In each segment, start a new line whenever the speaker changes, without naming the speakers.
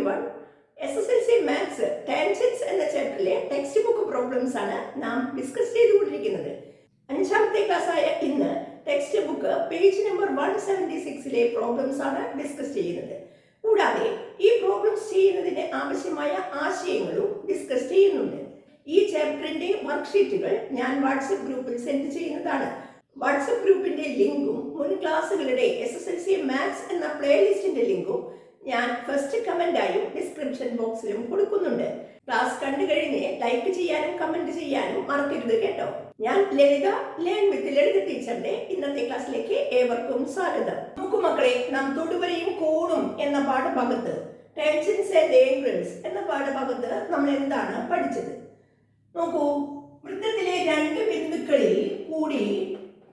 everyone. SSLC Maths tangents എന്ന ചാപ്റ്ററിലെ text book problems ആണ് നാം ഡിസ്കസ് ചെയ്തുകൊണ്ടിരിക്കുന്നത്. 5ാമത്തെ ക്ലാസ്സായ ഇന്ന് text book page number 176 problems ആണ് ഡിസ്കസ് ചെയ്യുന്നത്. കൂടാതെ ഈ പ്രോബ്ലംസ് ചെയ്യുന്നതിന് ആവശ്യമായ ആശയങ്ങളും ഡിസ്കസ് ചെയ്യുന്നുണ്ട്. ഈ ചാപ്റ്ററിന്റെ വർക്ക്ഷീറ്റുകൾ ഞാൻ വാട്സപ്പ് ഗ്രൂപ്പിൽ സെൻഡ് ചെയ്യുന്നതാണ്. വാട്സപ്പ് ഗ്രൂപ്പിന്റെ ലിങ്കും മുൻ ക്ലാസ്സുകളുടെ SSLC മാത്സ് എന്ന പ്ലേലിസ്റ്റിന്റെ ലിങ്കും ഞാൻ ഫസ്റ്റ് കമന്റായും ഡിസ്ക്രിപ്ഷൻ ബോക്സിലും കൊടുക്കുന്നുണ്ട്. ക്ലാസ് കണ്ടു കഴിഞ്ഞ് ലൈക്ക് ചെയ്യാനും കമന്റ് ചെയ്യാനും മറക്കരുത് കേട്ടോ. ഞാൻ ലളിത ലേൺ വിത്ത് ലളിത ടീച്ചറിന്റെ ഇന്നത്തെ ക്ലാസ്സിലേക്ക് ഏവർക്കും സ്വാഗതം. നോക്കൂ മക്കളെ, നാം തൊടുവരയും കോണും എന്ന പാഠഭാഗത്ത് ടാൻജൻസ് ആൻഡ് ആംഗിൾസ് എന്ന പാഠഭാഗത്ത് നമ്മൾ എന്താണ് പഠിച്ചത്? നോക്കൂ, വൃത്തത്തിലെ രണ്ട് ബിന്ദുക്കളിൽ കൂടി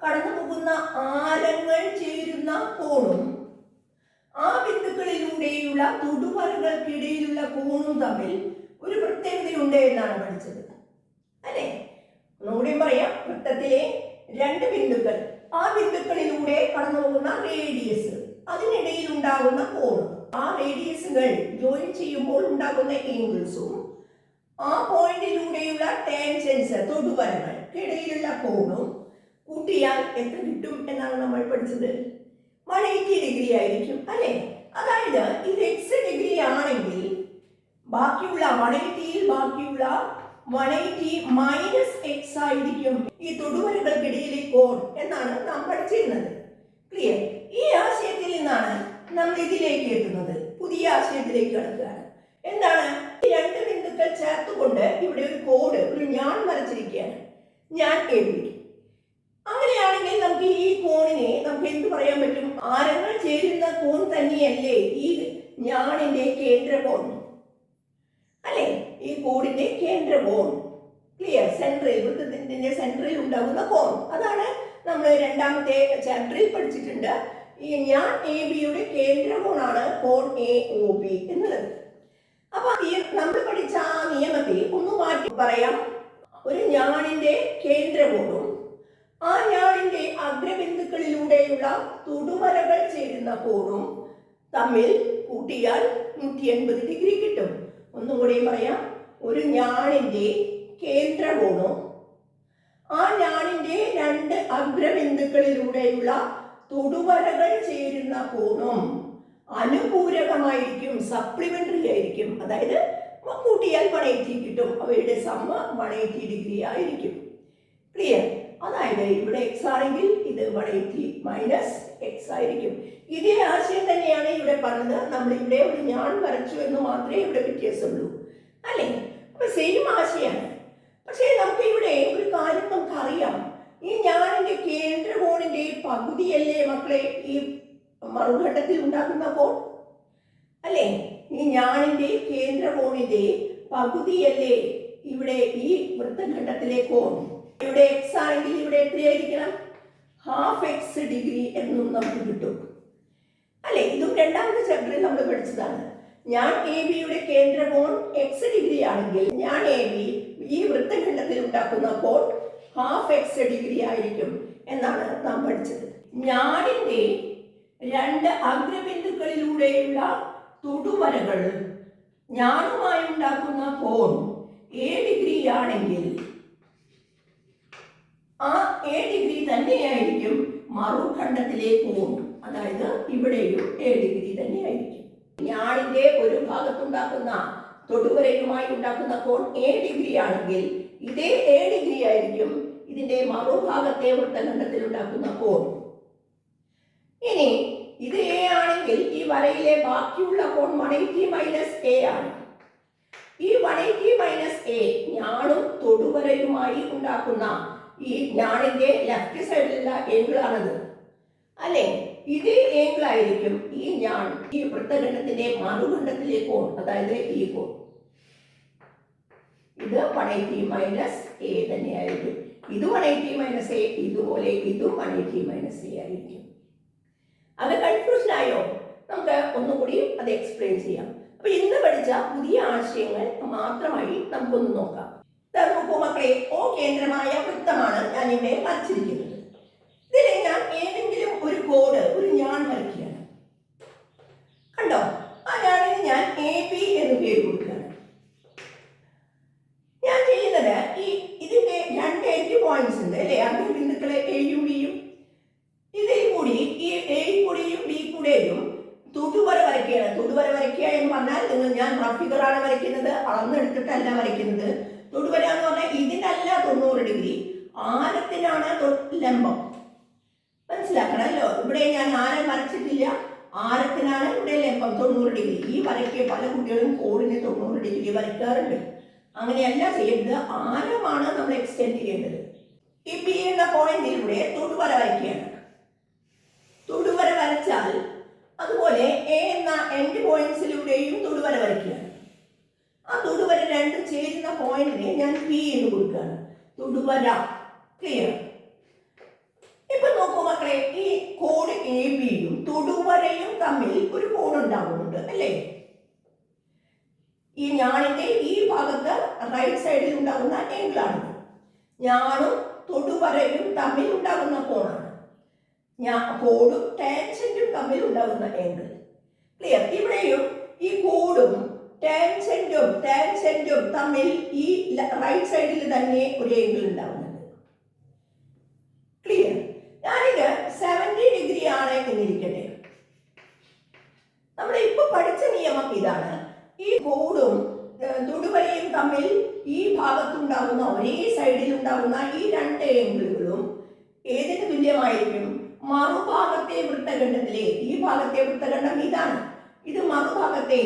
കടന്നു പോകുന്ന ആരങ്ങൾ ചേരുന്ന കോണും ആ ബിന്ദുക്കളിലൂടെയുള്ള തൊടുവരകൾക്കിടയിലുള്ള കോണും തമ്മിൽ ഒരു പ്രത്യേകതയുണ്ട് എന്നാണ് പഠിച്ചത്, അല്ലെ? ഒന്നുകൂടി പറയാം. വൃത്തത്തിലെ രണ്ട് ബിന്ദുക്കൾ, ആ ബിന്ദുക്കളിലൂടെ കടന്നു പോകുന്ന റേഡിയസ്, അതിനിടയിൽ ഉണ്ടാകുന്ന കോണും, ആ റേഡിയസുകൾ ജോയിൻ ചെയ്യുമ്പോൾ ഉണ്ടാകുന്ന ആംഗിൾസും ആ പോയിന്റിലൂടെയുള്ള ടാൻജൻസ് തൊടുവരകൾക്കിടയിലുള്ള കോണും കൂട്ടിയാൽ എത്ര കിട്ടും എന്നാണ് നമ്മൾ പഠിച്ചത്. 180 ഡിഗ്രി ആയിരിക്കും, അല്ലെ? അതായത് ഇത് x ഡിഗ്രി ആണെങ്കിൽ ബാക്കിയുള്ള 180യിൽ ബാക്കിയുള്ള 180 മൈനസ് x ആയിരിക്കും ഈ തൊടുവരകൾക്കിടയിലെ കോൺ എന്നാണ് നാം പഠിച്ചിരുന്നത്. ക്ലിയർ? ഈ ആശയത്തിൽ നിന്നാണ് നമ്മൾ ഇതിലേക്ക് എത്തുന്നത്. പുതിയ ആശയത്തിലേക്ക് കടക്കുകയാണ്. എന്താണ്? ഈ രണ്ട് ബിന്ദുക്കൾ ചേർത്തുകൊണ്ട് ഇവിടെ ഒരു കോഡ്, ഒരു ഞാൻ വരച്ചിരിക്കുകയാണ്. ഞാൻ എഴുതി. അങ്ങനെയാണെങ്കിൽ നമുക്ക് ഈ കോണിനെ നമുക്ക് എന്ത് പറയാൻ പറ്റും? ആരങ്ങൾ ചേരുന്ന കോൺ തന്നെയല്ലേ ഈ ഞാണിന്റെ കേന്ദ്രകോൺ, അല്ലെ? ഈ കോണിന്റെ കേന്ദ്രകോൺ. ക്ലിയർ? സെൻട്രൽ, വൃത്തത്തിന്റെ സെൻട്രൽ ഉണ്ടാകുന്ന കോൺ, അതാണ് നമ്മൾ രണ്ടാമത്തെ ചാപ്റ്ററിൽ പഠിച്ചിട്ടുണ്ട്. ഈ ഞാൻ AB-യുടെ കേന്ദ്രകോണാണ് കോൺ AOB എന്നുള്ളത്. അപ്പൊ നമ്മൾ പഠിച്ച ആ നിയമത്തെ ഒന്ന് മാറ്റി പറയാം. ഒരു ഞാണിന്റെ കേന്ദ്രകോണും ആ ഞാണിന്റെ അഗ്രബിന്ദുക്കളിലൂടെയുള്ള തൊടുവരകൾ ചേരുന്ന കോണും തമ്മിൽ കൂട്ടിയാൽ 180 ഡിഗ്രി കിട്ടും. ഒന്നും കൂടി പറയാം. ഒരു ഞാണിന്റെ കേന്ദ്രകോണും ആ ഞാണിന്റെ രണ്ട് അഗ്രബിന്ദുക്കളിലൂടെയുള്ള തൊടുവരകൾ ചേരുന്ന കോണും അനുപൂരകമായിരിക്കും, സപ്ലിമെന്ററി ആയിരിക്കും. അതായത് കൂട്ടിയാൽ 180 കിട്ടും. അവയുടെ സമ്മ 180 ഡിഗ്രി ആയിരിക്കും. ക്ലിയർ? അതായത് ഇവിടെ x ആണെങ്കിൽ ഇത് 180 മൈനസ് x ആയിരിക്കും. ഇതേ ആശയം തന്നെയാണ് ഇവിടെ പറഞ്ഞത്. നമ്മൾ ഇവിടെ ഒരു ഞാൻ വരച്ചു എന്ന് മാത്രമേ ഇവിടെ വ്യത്യാസമുള്ളൂ, അല്ലെ? അപ്പൊ സെയിം ആശയമാണ്. പക്ഷേ നമുക്ക് ഇവിടെ ഒരു കാര്യം നമുക്കറിയാം. ഈ ഞാനിന്റെ കേന്ദ്രകോണിന്റെ പകുതിയല്ലേ മക്കളെ ഈ മറുഘട്ടത്തിൽ ഉണ്ടാക്കുന്ന കോൺ, അല്ലെ? ഈ ഞാനിന്റെ കേന്ദ്രകോണിന്റെ പകുതിയല്ലേ ഇവിടെ ഈ വൃത്തഘട്ടത്തിലെ കോൺ. ഇവിടെ x ആണെങ്കിൽ ഇവിടെ എത്രയായിരിക്കണം? ½ x ഡിഗ്രി എന്നും നമുക്ക് കിട്ടും, അല്ലെ? ഇതും രണ്ടാമത്തെ ചാപ്റ്ററിൽ നമ്മൾ പഠിച്ചതാണ്. ഞാൻ AB-യുടെ കേന്ദ്രകോൺ x ഡിഗ്രി ആണെങ്കിൽ ഞാൻ AB ഈ വൃത്തഖണ്ഡത്തിൽ ഉണ്ടാക്കുന്ന കോൺ ½ x ഡിഗ്രി ആയിരിക്കും എന്നാണ് നാം പഠിച്ചത്. ഞാനിന്റെ രണ്ട് അഗ്രബിന്ദുക്കളിലൂടെയുള്ള തൊടുവരകൾ ഞാനുമായി ഉണ്ടാക്കുന്ന കോൺ A ഡിഗ്രി ആണെങ്കിൽ ആ A ഡിഗ്രി തന്നെയായിരിക്കും മറുഖണ്ഡത്തിലെ കോൺ. അതായത് ഇവിടെയും A ഡിഗ്രി തന്നെയായിരിക്കും. ഞാണിന്റെ ഒരു ഭാഗത്തുണ്ടാക്കുന്ന തൊടുവരയുമായി ഉണ്ടാക്കുന്ന കോൺ A ഡിഗ്രി ആണെങ്കിൽ ഇതേ A ഡിഗ്രി ആയിരിക്കും ഇതിന്റെ മറുഭാഗത്തെ വൃത്തഖണ്ഡത്തിൽ ഉണ്ടാക്കുന്ന കോൺ. ഇനി ഇത് A ആണെങ്കിൽ ഈ വരയിലെ ബാക്കിയുള്ള കോൺ 180 മൈനസ് A ആണ്. ഈ 180 മൈനസ് A ഞാണും തൊടുവരയുമായി ഉണ്ടാക്കുന്ന ഈ ഞാണിന്റെ ലെഫ്റ്റ് സൈഡിലുള്ള ആംഗിൾ ആണത്, അല്ലെ? ഇതേ ആംഗിൾ ആയിരിക്കും ഈ ഞാൻ ഈ വൃത്തഖണ്ഡത്തിന്റെ മറുഖണ്ഡത്തിലെ കോൺ, അതായത് ഈ കോൺ. ഇത് 180 മൈനസ് A തന്നെയായിരിക്കും. ഇത് 180 മൈനസ് A, ഇതുപോലെ ഇതും 180 മൈനസ് A ആയിരിക്കും. അത് കൺഫ്യൂഷൻ ആയോ? നമുക്ക് ഒന്നുകൂടി അത് എക്സ്പ്ലെയിൻ ചെയ്യാം. അപ്പൊ ഇന്ന് പഠിച്ച പുതിയ ആശയങ്ങൾ മാത്രമായി നമുക്കൊന്ന് നോക്കാം. നോക്കൂ മക്കളെ, O കേന്ദ്രമായ വൃത്തമാണ് ഞാൻ ഇവിടെ വരച്ചിരിക്കുന്നത്. ഇതിലെ ഞാൻ ഏതെങ്കിലും ഒരു കോഡ്, ഒരു ഞാൻ വരയ്ക്കുകയാണ്. കണ്ടോ? ആ ഞാനിന് ഞാൻ A AB എന്ന് പേര് കൊടുക്കുകയാണ്. ഞാൻ ചെയ്യുന്നത് ഇതിന്റെ രണ്ട് എൻഡ് പോയിന്റ്സ് ഉണ്ട് അല്ലേ, ആദ്യ ബിന്ദുക്കളെ എയും ബിയും. ഇതിൽ കൂടി ഈ എ കൂടെയും ബി കൂടെയും തൊടുവര വരയ്ക്കുകയാണ്. തൊടുവര വരയ്ക്കുക എന്ന് പറഞ്ഞാൽ ഞാൻ റഫ് ഫിഗറാണ് വരയ്ക്കുന്നത്, അളന്നെടുത്തിട്ടല്ല വരയ്ക്കുന്നത്. തൊടുവര എന്ന് പറഞ്ഞാൽ ഇതിനല്ല 90 ഡിഗ്രി, ആരത്തിനാണ് ലംബം. മനസ്സിലാക്കണമല്ലോ. ഇവിടെ ഞാൻ ആരം വരച്ചിട്ടില്ല, ആരത്തിനാണ് ഇവിടെ ലംബം 90 ഡിഗ്രി. ഈ വരയ്ക്ക് പല കുട്ടികളും കോഡിന് 90 ഡിഗ്രി വരയ്ക്കാറുണ്ട്. അങ്ങനെയല്ല ചെയ്യേണ്ടത്, ആരമാണ് നമ്മൾ എക്സ്റ്റെൻഡ് ചെയ്യേണ്ടത്. ഈ ബി എന്ന പോയിന്റിലൂടെ തൊടുവര വരയ്ക്കുകയാണ്. തൊടുവര വരച്ചാൽ അതുപോലെ എ എന്ന എൻഡ് പോയിന്റ്സിലൂടെയും തൊടുവര വരയ്ക്കുകയാണ്. ആ തൊടുവര രണ്ടും ചേരുന്ന പോയിന്റിനെ ഞാൻ പി എന്ന് കൊടുക്കുകയാണ്. തൊടുവര. ക്ലിയർ? ഇപ്പൊ നോക്കൂ മക്കളെ, ഈ കോഡ് എ ബിയും തൊടുവരയും തമ്മിൽ ഒരു കോഡ് ഉണ്ടാകുന്നുണ്ട് അല്ലേ. ഈ ഞാണിന്റെ ഈ ഭാഗത്ത് റൈറ്റ് സൈഡിൽ ഉണ്ടാകുന്ന ആംഗിളാണ്. ഞാനും തൊടുവരയും തമ്മിൽ ഉണ്ടാകുന്ന കോണാണ്. കോഡും ടാൻജന്റും തമ്മിൽ ഉണ്ടാകുന്ന ആംഗിൾ. ക്ലിയർ? ഇവിടെയും ഈ കോഡും ടാൻജന്റും തമ്മിൽ ഈ റൈറ്റ് സൈഡിൽ തന്നെ ഒരു ആംഗിൾ ഉണ്ടാകുന്നുണ്ട്. ക്ലിയർ? ഞാനിത് 70 ഡിഗ്രി ആണ് എന്നിരിക്കട്ടെ. നമ്മൾ ഇപ്പൊ പഠിച്ച നിയമം ഇതാണ്. ഈ കോഡും തൊടുവരയും തമ്മിൽ ഈ ഭാഗത്തുണ്ടാകുന്ന ഒരേ സൈഡിൽ ഉണ്ടാകുന്ന ഈ രണ്ട് ആംഗിളുകളും ഏതിന് തുല്യമായിരിക്കും? മറുഭാഗത്തെ വൃത്തഖണ്ഡത്തിലെ, ഈ ഭാഗത്തെ വൃത്തഖണ്ഡം ഇതാണ്, ഇത് മറുഭാഗത്തെ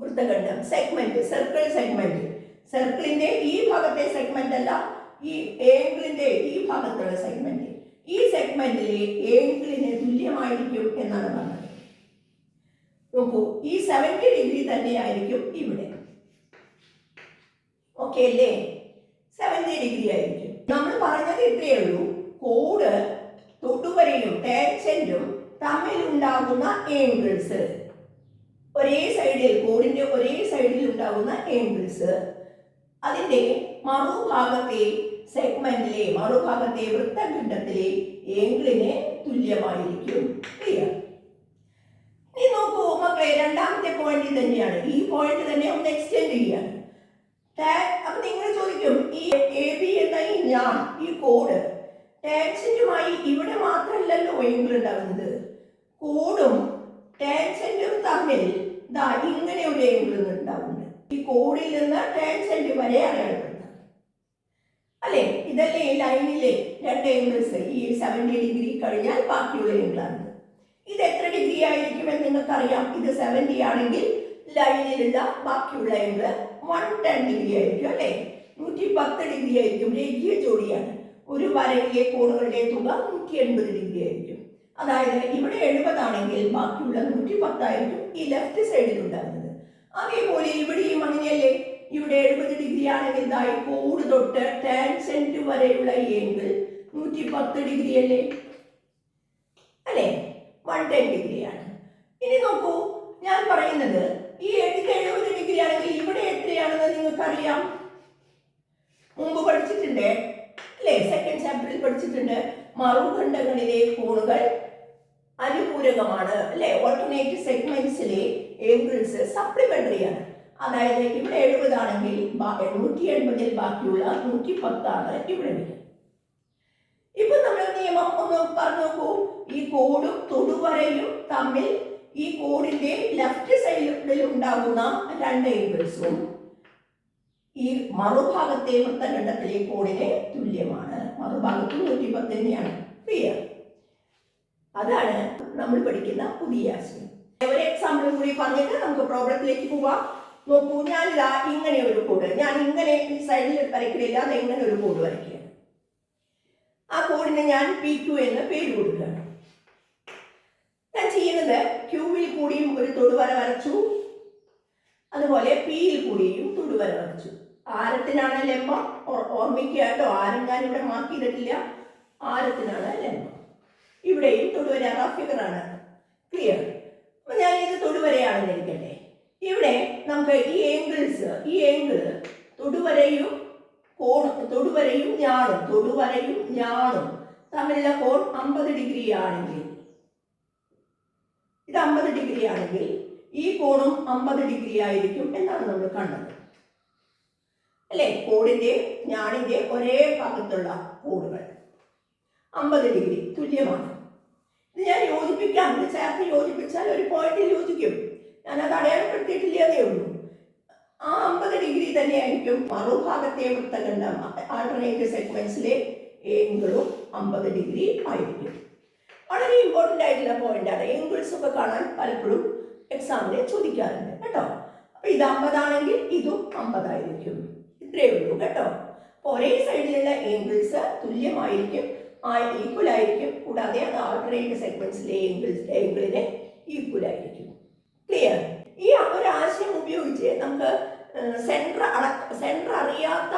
വൃത്തഖണ്ഡം, സെഗ്മെന്റ്, സർക്കിൾ സെഗ്മെന്റ്. സർക്കിളിന്റെ ഈ ഭാഗത്തെ സെഗ്മെന്റ് അല്ല, ഈ ആംഗിളിന്റെ ഈ ഭാഗത്തുള്ള സെഗ്മെന്റ്. ഈ സെഗ്മെന്റിലെ ആംഗിളിന് തുല്യമായിരിക്കും എന്നാണ് പറഞ്ഞത്. നോക്കൂ, ഈ 70 ഡിഗ്രി തന്നെയായിരിക്കും ഇവിടെ. ഓക്കെ അല്ലേ? 70 ഡിഗ്രി ആയിരിക്കും. നമ്മൾ പറഞ്ഞത് ഇത്രയേ ഉള്ളൂ. കോഡ് തൊടുവരയും ടാൻജന്റും തമ്മിൽ ഉണ്ടാകുന്ന ആംഗിൾസ്, ഒരേ സൈഡിൽ, കോഡിന്റെ ഒരേ സൈഡിൽ ഉണ്ടാകുന്ന ആംഗിൾസ് അതിന്റെ മറുഭാഗത്തെ സെഗ്മെന്റിലെ, മറുഭാഗത്തെ വൃത്തഖണ്ഡത്തിലെ ആംഗിളിന് തുല്യമായിരിക്കും. ക്ലിയർ? ഇനി നോക്കൂ മക്കളെ, രണ്ടാമത്തെ പോയിന്റ് തന്നെയാണ്. ഈ പോയിന്റ് തന്നെ ഒന്ന് എക്സ്റ്റെൻഡ് ചെയ്യാണ്. അപ്പൊ നിങ്ങൾ ചോദിക്കും, ഈ എ ബി എന്ന ഈ കോഡ് ടാൻജന്റുമായി ഇവിടെ മാത്രമല്ലല്ലോ ആംഗിൾ ഉണ്ടാകുന്നത്. കോഡും ടാൻജന്റും തമ്മിൽ ഇങ്ങനെ ഒരു ആംഗിൾ ഉണ്ടാകുന്നുണ്ട്. ഈ കോഡിൽ നിന്ന് ടാൻജന്റ് വരെ അടയാളപ്പെടുത്താം അല്ലെ. ഇതല്ലേ ഈ ലൈനിലെ രണ്ട് ആംഗിൾസ്. ഈ 70 ഡിഗ്രി കഴിഞ്ഞാൽ ബാക്കിയുള്ള ആംഗിളാണ്. ഇത് എത്ര ഡിഗ്രി ആയിരിക്കുമെന്ന് നിങ്ങൾക്കറിയാം. ഇത് 70 ആണെങ്കിൽ ലൈനിലുള്ള ബാക്കിയുള്ള ആംഗിൾ 110 ഡിഗ്രി ആയിരിക്കും അല്ലെ. 110 ഡിഗ്രി ആയിരിക്കും. രേഖീയ ജോഡിയാണ്. ഒരു വരയിലെ കോണുകളുടെ തുക 180 ഡിഗ്രി ആയിരിക്കും. അതായത് ഇവിടെ 70 ആണെങ്കിൽ ബാക്കിയുള്ള 110 ആയിരിക്കും ഈ ലെഫ്റ്റ് സൈഡിൽ ഉണ്ടാകുന്നത്. അതേപോലെ ഇവിടെയും അങ്ങനെയല്ലേ. ഇവിടെ 70 ഡിഗ്രി ആണെങ്കിൽ കോഡ് തൊട്ട് ടാൻജന്റ് വരെയുള്ള ആംഗിൾ 110 ഡിഗ്രി അല്ലേ, 110 ഡിഗ്രിയാണ്. ഇനി നോക്കൂ, ഞാൻ പറയുന്നത് ഈ 70 ഡിഗ്രി ആണെങ്കിൽ ഇവിടെ എത്രയാണെന്ന് നിങ്ങൾക്ക് അറിയാം. മുമ്പ് പഠിച്ചിട്ടുണ്ട് അല്ലേ, സെക്കൻഡ് ചാപ്റ്ററിൽ പഠിച്ചിട്ടുണ്ട്. മറുഖണ്ഡങ്ങളിലെ കോണുകൾ അനുപൂരകമാണ് അല്ലെ. ഓൾട്ടർനേറ്റ് സെഗ്മെന്റ്സിലെ ആംഗിൾസ് സപ്ലിമെന്ററി ആണ്. അതായത് ഇവിടെ 70 ആണെങ്കിൽ 180 ബാക്കിയുള്ള 110 ആണ് ഇവിടെ വരിക. ഇപ്പൊ നമ്മൾ നിയമം ഒന്ന് പറഞ്ഞു നോക്കൂ. ഈ കോഡും തൊടുവരയും തമ്മിൽ ഈ കോഡിന്റെ ലെഫ്റ്റ് സൈഡിൽ ഉണ്ടാകുന്ന രണ്ട് ആംഗിൾസും ഈ മറുഭാഗത്തെ വൃത്തഖണ്ഡത്തിലെ കോഡിന് തുല്യമാണ്. മറുഭാഗത്ത് 110 തന്നെയാണ്. ക്ലിയർ? അതാണ് നമ്മൾ പഠിക്കുന്ന പുതിയ ആശയം. ഒരു എക്സാമ്പിൾ കൂടി പറഞ്ഞിട്ട് നമുക്ക് പ്രോബ്ലത്തിലേക്ക് പോവാം. നോക്കൂ, ഞാനിതാ ഇങ്ങനെ ഒരു കോഡ്, ഞാൻ ഇങ്ങനെ ഈ സൈഡിൽ വരയ്ക്കുന്നില്ല, അത് എങ്ങനെ ഒരു കോഡ് വരയ്ക്കുകയാണ്. ആ കോഡിന് ഞാൻ PQ എന്ന് പേര് കൊടുക്കുകയാണ്. ഞാൻ ചെയ്യുന്നത് ക്യൂവിൽ കൂടിയും ഒരു തൊടുവര വരച്ചു, അതുപോലെ പിയിൽ കൂടിയും തൊടുവര വരച്ചു. ആരത്തിനാണ് ലംബം? ഓർമ്മിക്കുക കേട്ടോ, ആരം ഞാൻ ഇവിടെ മാർക്ക് ചെയ്തിട്ടില്ല. ആരത്തിനാണ് ലംബം. ഇവിടെയും തൊടുവര റഫ് ഫിഗറാണ്. ക്ലിയർ? അപ്പൊ ഞാൻ ഇത് തൊടുവരയാണെന്ന് ഇരിക്കട്ടെ. ഇവിടെ നമുക്ക് ഈ ആംഗിൾ തൊടുവരയും ഞാണും തമ്മിലുള്ള കോൺ 50 ഡിഗ്രി ആണെങ്കിൽ, ഇത് 50 ഡിഗ്രി ആണെങ്കിൽ ഈ കോണും 50 ഡിഗ്രി ആയിരിക്കും എന്നാണ് നമ്മൾ കണ്ടത് അല്ലേ. കോണിന്റെ ഞാണിന്റെ ഒരേ ഭാഗത്തുള്ള കോണുകൾ 50 ഡിഗ്രി തുല്യമാണ്. ഇത് ഞാൻ യോജിപ്പിക്കാം, ഇത് ചേർത്ത് യോജിപ്പിച്ചാൽ ഒരു പോയിന്റിൽ യോജിക്കും. ഞാനത് അടയാളപ്പെടുത്തിയിട്ടില്ലേ ഉള്ളൂ. ആ 50 ഡിഗ്രി തന്നെയായിരിക്കും മറുഭാഗത്തെ വൃത്തഖണ്ഡം ആൾട്ടർനേറ്റ് സെഗ്മെന്റ്സിലെ ഏങ്കിളും 50 ഡിഗ്രി ആയിരിക്കും. വളരെ ഇമ്പോർട്ടൻ്റ് ആയിട്ടുള്ള പോയിന്റാണ്. ഏങ്കിൾസ് ഒക്കെ കാണാൻ പലപ്പോഴും എക്സാമിന് ചോദിക്കാറുണ്ട് കേട്ടോ. അപ്പൊ ഇത് 50 ആണെങ്കിൽ ഇതും 50 ആയിരിക്കും. ഇത്രയേ ഉള്ളൂ കേട്ടോ. ഒരേ സൈഡിലുള്ള ഏങ്കിൾസ് തുല്യമായിരിക്കും, ഈക്വൽ ആയിരിക്കും. കൂടാതെ അത് ആൾട്ടർനേറ്റ് സെഗ്മെന്റ്സിലെ ഏങ്കിളിന് ഈക്വൽ ആയിരിക്കും. ക്ലിയർ? ഈ ഒരു ആശയം ഉപയോഗിച്ച് നമുക്ക് സെന്റർ അറിയാത്ത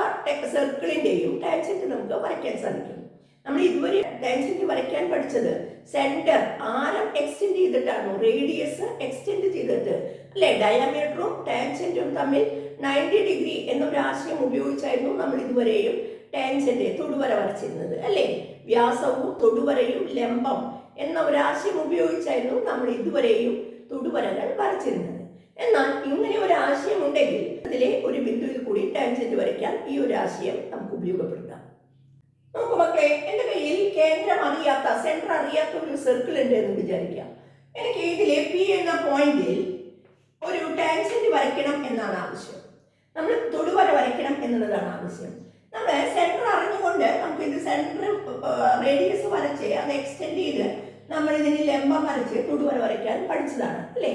സർക്കിളിന്റെയും ടാൻജന്റ് നമുക്ക് വരയ്ക്കാൻ സാധിക്കും. നമ്മൾ ഇതുവരെ ടാൻജന്റ് വരയ്ക്കാൻ പഠിച്ചത് സെന്റർ ആരം എക്സ്റ്റെൻഡ് ചെയ്തിട്ടാണ്, റേഡിയസ് എക്സ്റ്റെൻഡ് ചെയ്തിട്ട് അല്ലെ. ഡയമീറ്ററും ടാൻജന്റും തമ്മിൽ 90 ഡിഗ്രി എന്നൊരു ആശയം ഉപയോഗിച്ചായിരുന്നു നമ്മൾ ഇതുവരെയും ടാൻജന്റ് തൊടുവര വരച്ചിരുന്നത് അല്ലേ. വ്യാസവും തൊടുവരയും ലംബം എന്ന ഒരു ആശയം ഉപയോഗിച്ചായിരുന്നു നമ്മൾ ഇതുവരെയും തൊടുവരകൾ വരച്ചിരുന്നത്. എന്നാൽ ഇങ്ങനെ ഒരു ആശയം ഉണ്ടെങ്കിൽ അതിലെ ഒരു ബിന്ദുവിൽ കൂടി ടാൻജന്റ് വരയ്ക്കാൻ ഈ ഒരു ആശയം നമുക്ക് ഉപയോഗപ്പെടുത്താം. നമുക്ക് മക്കളെ, എൻ്റെ കയ്യിൽ കേന്ദ്രം അറിയാത്ത, സെന്റർ അറിയാത്ത ഒരു സർക്കിൾ ഉണ്ട് എന്ന് വിചാരിക്കാം. എനിക്ക് ഇതിലെ പി എന്ന പോയിന്റിൽ ഒരു ടാൻജന്റ് വരയ്ക്കണം എന്നാണ് ആവശ്യം. നമ്മൾ തൊടുവര വരയ്ക്കണം എന്നുള്ളതാണ് ആവശ്യം. നമ്മൾ സെന്റർ അറിഞ്ഞുകൊണ്ട് നമുക്ക് ഇത് സെന്റർ റേഡിയസ് വരച്ച് അത് എക്സ്റ്റെൻഡ് ചെയ്ത് നമ്മൾ ഇതിന് ലംബം വരച്ച് തൊടുവര വരയ്ക്കാൻ പഠിച്ചതാണ് അല്ലേ.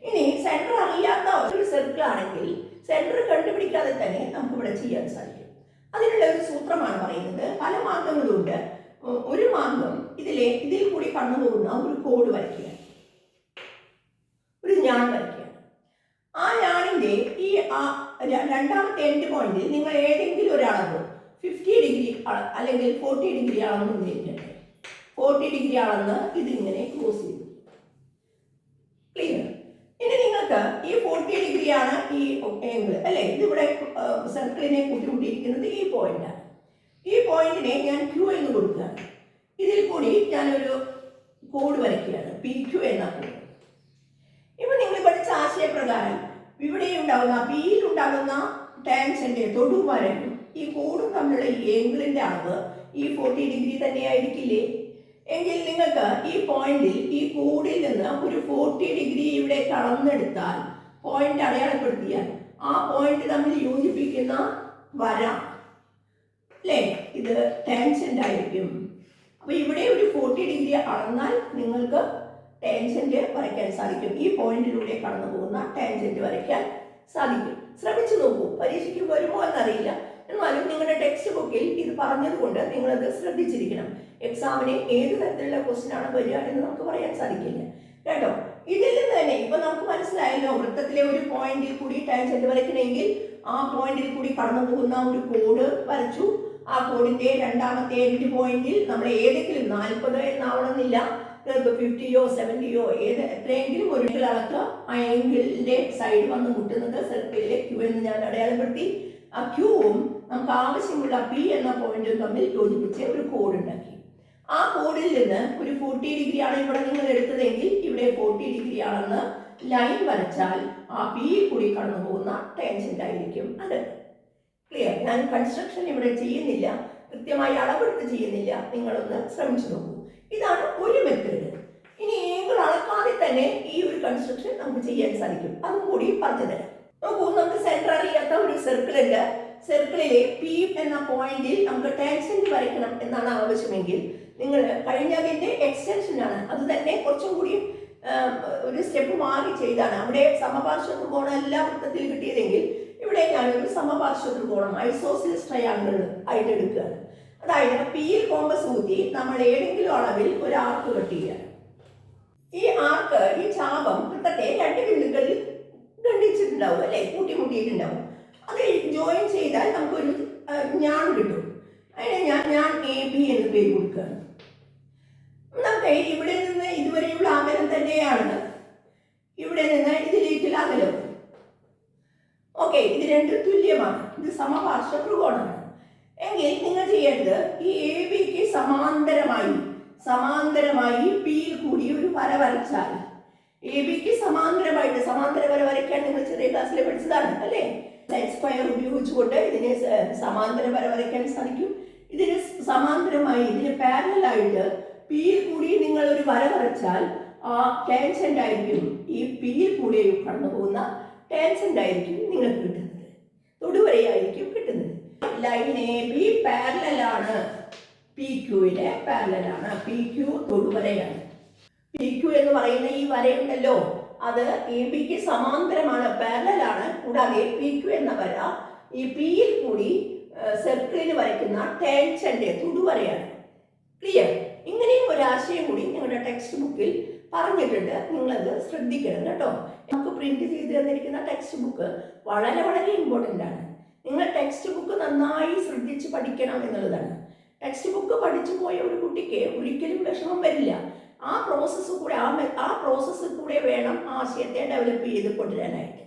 ഇനി സെന്റർ അറിയാത്ത ഒരു സർക്കിൾ ആണെങ്കിൽ സെന്റർ കണ്ടുപിടിക്കാതെ തന്നെ നമുക്ക് ഇവിടെ ചെയ്യാൻ സാധിക്കും. അതിനുള്ള ഒരു സൂത്രമാണ് പറയുന്നത്. പല മാർഗങ്ങളുണ്ട്. ഒരു മാർഗം ഇതിൽ കൂടി കടന്നു പോകുന്ന ഒരു കോഡ് വരയ്ക്കുക, ഒരു ഞാൻ വരയ്ക്കുക. ആ ഞാണിന്റെ ഈ രണ്ടാമത്തെ എൻഡ് പോയിന്റിൽ നിങ്ങൾ ഏതെങ്കിലും ഒരു അളവ് 50 ഡിഗ്രി അല്ലെങ്കിൽ 40 ഡിഗ്രി ആണെന്ന് ഉദ്ദേശിക്കട്ടെ. 40 ഡിഗ്രി ആണെന്ന് ഇതിങ്ങനെ ക്രോസ് ചെയ്തു. ക്ലിയർ? ഇനി നിങ്ങൾക്ക് ഈ 40 ഡിഗ്രി ആണ് ഈ ആംഗിൾ അല്ലെ. ഇതിവിടെ സർക്കിളിനെ കൂട്ടിമുട്ടിയിരിക്കുന്നത് ഈ പോയിന്റാണ്. ഈ പോയിന്റിനെ ഞാൻ ക്യൂ എന്ന് കൊടുക്കുകയാണ്. ഇതിൽ കൂടി ഞാനൊരു കോഡ് വരയ്ക്കുകയാണ്, PQ എന്ന കോഡ്. ഇപ്പൊ നിങ്ങൾ പഠിച്ച ആശയപ്രകാരം ഇവിടെ ഉണ്ടാകുന്ന പിയിൽ ഉണ്ടാകുന്ന ടാൻജന്റ് തൊടുവരയും ഈ കോഡും തമ്മിലുള്ള ഈ ഏംഗിളിന്റെ അളവ് ഈ 40 ഡിഗ്രി തന്നെയായിരിക്കില്ലേ. എങ്കിൽ നിങ്ങൾക്ക് ഈ പോയിന്റിൽ ഈ കോഡിൽ നിന്ന് ഒരു 40 ഡിഗ്രി ഇവിടെ കടന്നെടുത്താൽ, പോയിന്റ് അടയാളപ്പെടുത്തിയാൽ ആ പോയിന്റ് തമ്മിൽ യോജിപ്പിക്കുന്ന വര അല്ലേ, ഇത് ടാൻജന്റ് ആയിരിക്കും. അപ്പൊ ഇവിടെ ഒരു 40 ഡിഗ്രി അളന്നാൽ നിങ്ങൾക്ക് ടാൻജന്റ് വരയ്ക്കാൻ സാധിക്കും. ഈ പോയിന്റിലൂടെ കടന്നു പോകുന്ന ടാൻജന്റ് വരയ്ക്കാൻ സാധിക്കും. ശ്രമിച്ചു നോക്കൂ. പരീക്ഷയ്ക്ക് വരുമോ എന്നറിയില്ല, എന്നാലും നിങ്ങളുടെ ടെക്സ്റ്റ് ബുക്കിൽ ഇത് പറഞ്ഞതുകൊണ്ട് നിങ്ങളത് ശ്രദ്ധിച്ചിരിക്കണം. എക്സാമിന് ഏത് തരത്തിലുള്ള ക്വസ്റ്റ്യൻ ആണ് വരിക എന്ന് നമുക്ക് പറയാൻ സാധിക്കില്ല കേട്ടോ. ഇതിൽ നിന്ന് തന്നെ ഇപ്പൊ നമുക്ക് മനസ്സിലായല്ലോ, വൃത്തത്തിലെ ഒരു പോയിന്റിൽ കൂടി ടാൻജന്റ് വരയ്ക്കണമെങ്കിൽ ആ പോയിന്റിൽ കൂടി കടന്നു പോകുന്ന ഒരു കോഡ് വരച്ചു. ആ കോഡിന്റെ രണ്ടാമത്തെ എൻഡ് പോയിന്റിൽ നമ്മൾ ഏതെങ്കിലും 40 എന്നാവണമെന്നില്ല, 50യോ 70യോ എത്രയെങ്കിലും ഒരു അളക്കുക. ആ ആംഗിളിന്റെ സൈഡ് വന്ന് മുട്ടുന്നത് സർക്കിളിലെ ക്യൂ എന്ന് ഞാൻ അടയാളപ്പെടുത്തി. ആ ക്യൂവും നമുക്ക് ആവശ്യമുള്ള പി എന്ന പോയിന്റും തമ്മിൽ യോജിപ്പിച്ച് ഒരു കോഡ് ഉണ്ടാക്കി. ആ കോഡിൽ നിന്ന് ഒരു 40 ഡിഗ്രി ആണ് ഇവിടെ നിങ്ങൾ എടുത്തതെങ്കിൽ ഇവിടെ 40 ഡിഗ്രി ആണെന്ന് ലൈൻ വരച്ചാൽ ആ പിയിൽ കൂടി കടന്നു പോകുന്ന ടാൻജന്റ് ആയിരിക്കും അത്. ക്ലിയർ? ഞാൻ കൺസ്ട്രക്ഷൻ ഇവിടെ ചെയ്യുന്നില്ല, കൃത്യമായി അളവെടുത്ത് ചെയ്യുന്നില്ല. നിങ്ങളൊന്ന് ശ്രമിച്ചു നോക്കൂ. ഇതാണ് ഒരു മെത്തേഡ്. ഇനി ഏംഗിൾ അളക്കാതെ തന്നെ ഈ ഒരു കൺസ്ട്രക്ഷൻ നമുക്ക് ചെയ്യാൻ സാധിക്കും. അതും കൂടി പറഞ്ഞു തരാം. നോക്കൂ, നമുക്ക് സെന്റർ അറിയാത്ത ഒരു സർക്കിൾ ഉണ്ട്. സർക്കിളിലെ പി എന്ന പോയിന്റിൽ നമുക്ക് ടാൻജന്റ് വരയ്ക്കണം എന്നാണ് ആവശ്യമെങ്കിൽ നിങ്ങൾ കഴിഞ്ഞതിന്റെ എക്സ്റ്റൻഷൻ ആണ്, അത് തന്നെ കുറച്ചും കൂടി ഒരു സ്റ്റെപ്പ് മാറി ചെയ്താണ്. അവിടെ സമപാർശ്വ ത്രികോണം എല്ലാ വൃത്തത്തിൽ കിട്ടിയതെങ്കിൽ ഇവിടെ ഞാനൊരു സമപാർശ്വ ത്രികോണം ഐസോസിലിസ് ട്രയാങ്കിൾ ആയിട്ട് എടുക്കുകയാണ്. അതായത് പിയിൽ കോമ്പസ് ഊത്തി നമ്മൾ ഏതെങ്കിലും അളവിൽ ഒരു ആർക്ക് കട്ട് ചെയ്യുക. ഈ ആർക്ക്, ഈ ചാപം വൃത്തത്തെ 2 ബിന്ദുക്കളിൽ ഖണ്ഡിച്ചിട്ടുണ്ടാവും അല്ലെ, കൂട്ടിമുട്ടിയിട്ടുണ്ടാവും. അത് ജോയിൻ ചെയ്താൽ നമുക്കൊരു ഞാൻ കിട്ടും. അതിനെ ഞാൻ AB എന്ന് പേര് കൊടുക്കുകയാണ്. നമുക്ക് ഇവിടെ നിന്ന് ഇതുവരെയുള്ള അകലം തന്നെയാണ് ഇവിടെ നിന്ന് ഇതിലേക്കുള്ള അകലം. ഓക്കെ, ഇത് രണ്ടും തുല്യമാണ്. ഇത് സമപാർശ്വ ത്രികോണമാണ്. എങ്കിൽ നിങ്ങൾ ചെയ്യേണ്ടത് ഈ AB സമാന്തരമായി പിയിൽ കൂടി ഒരു വര വരച്ചാൽ എ ബിക്ക് സമാന്തരമായിട്ട് സമാന്തര വര വരയ്ക്കാൻ നിങ്ങൾ ചെറിയ ക്ലാസ്സിൽ പഠിച്ചതാണ് അല്ലേ? സൈൻ സ്ക്വയർ ഉപയോഗിച്ചുകൊണ്ട് ഇതിനെ സമാന്തര വര വരയ്ക്കാൻ സാധിക്കും. ഇതിന് സമാന്തരമായി ഇതിന് പാരലായിട്ട് പിയിൽ കൂടി നിങ്ങൾ ഒരു വര വരച്ചാൽ ആ ടാൻജന്റ് ആയിരിക്കും, ഈ പിയിൽ കൂടി കടന്നു പോകുന്ന ടാൻജന്റ് ആയിരിക്കും നിങ്ങൾക്ക് കിട്ടുന്നത്, തൊടുവരയായിരിക്കും കിട്ടുന്നത്. ലൈൻ എ ബി പാരലാണ്, പി ക്യൂവിന് പാരലാണ്, പി ക്യൂ തൊടുവരയാണ്. പി ക്യൂ എന്ന് പറയുന്ന ഈ വരയുണ്ടല്ലോ അത് എ ബിക്ക് സമാന്തരമാണ്, പാരലാണ്. കൂടാതെ പി ക്യൂ എന്ന വര ഈ പിയിൽ കൂടി സർക്കിളിൽ വരയ്ക്കുന്ന ടാൻജന്റ് തൊടുവരയാണ്. ക്ലിയർ? ഇങ്ങനെയും ഒരാശയം കൂടി നിങ്ങളുടെ ടെക്സ്റ്റ് ബുക്കിൽ പറഞ്ഞിട്ടുണ്ട്, നിങ്ങളത് ശ്രദ്ധിക്കണം കേട്ടോ. നമുക്ക് പ്രിന്റ് ചെയ്ത് തന്നിരിക്കുന്ന ടെക്സ്റ്റ് ബുക്ക് വളരെ വളരെ ഇമ്പോർട്ടൻ്റ് ആണ്. നിങ്ങൾ ടെക്സ്റ്റ് ബുക്ക് നന്നായി ശ്രദ്ധിച്ച് പഠിക്കണം എന്നുള്ളതാണ്. ടെക്സ്റ്റ് ബുക്ക് പഠിച്ചു പോയ ഒരു കുട്ടിക്ക് ഒരിക്കലും വിഷമം വരില്ല. ആ പ്രോസസ്സ് കൂടെ വേണം ആശയത്തെ ഡെവലപ്പ് ചെയ്ത് കൊണ്ടുവരാനായിട്ട്.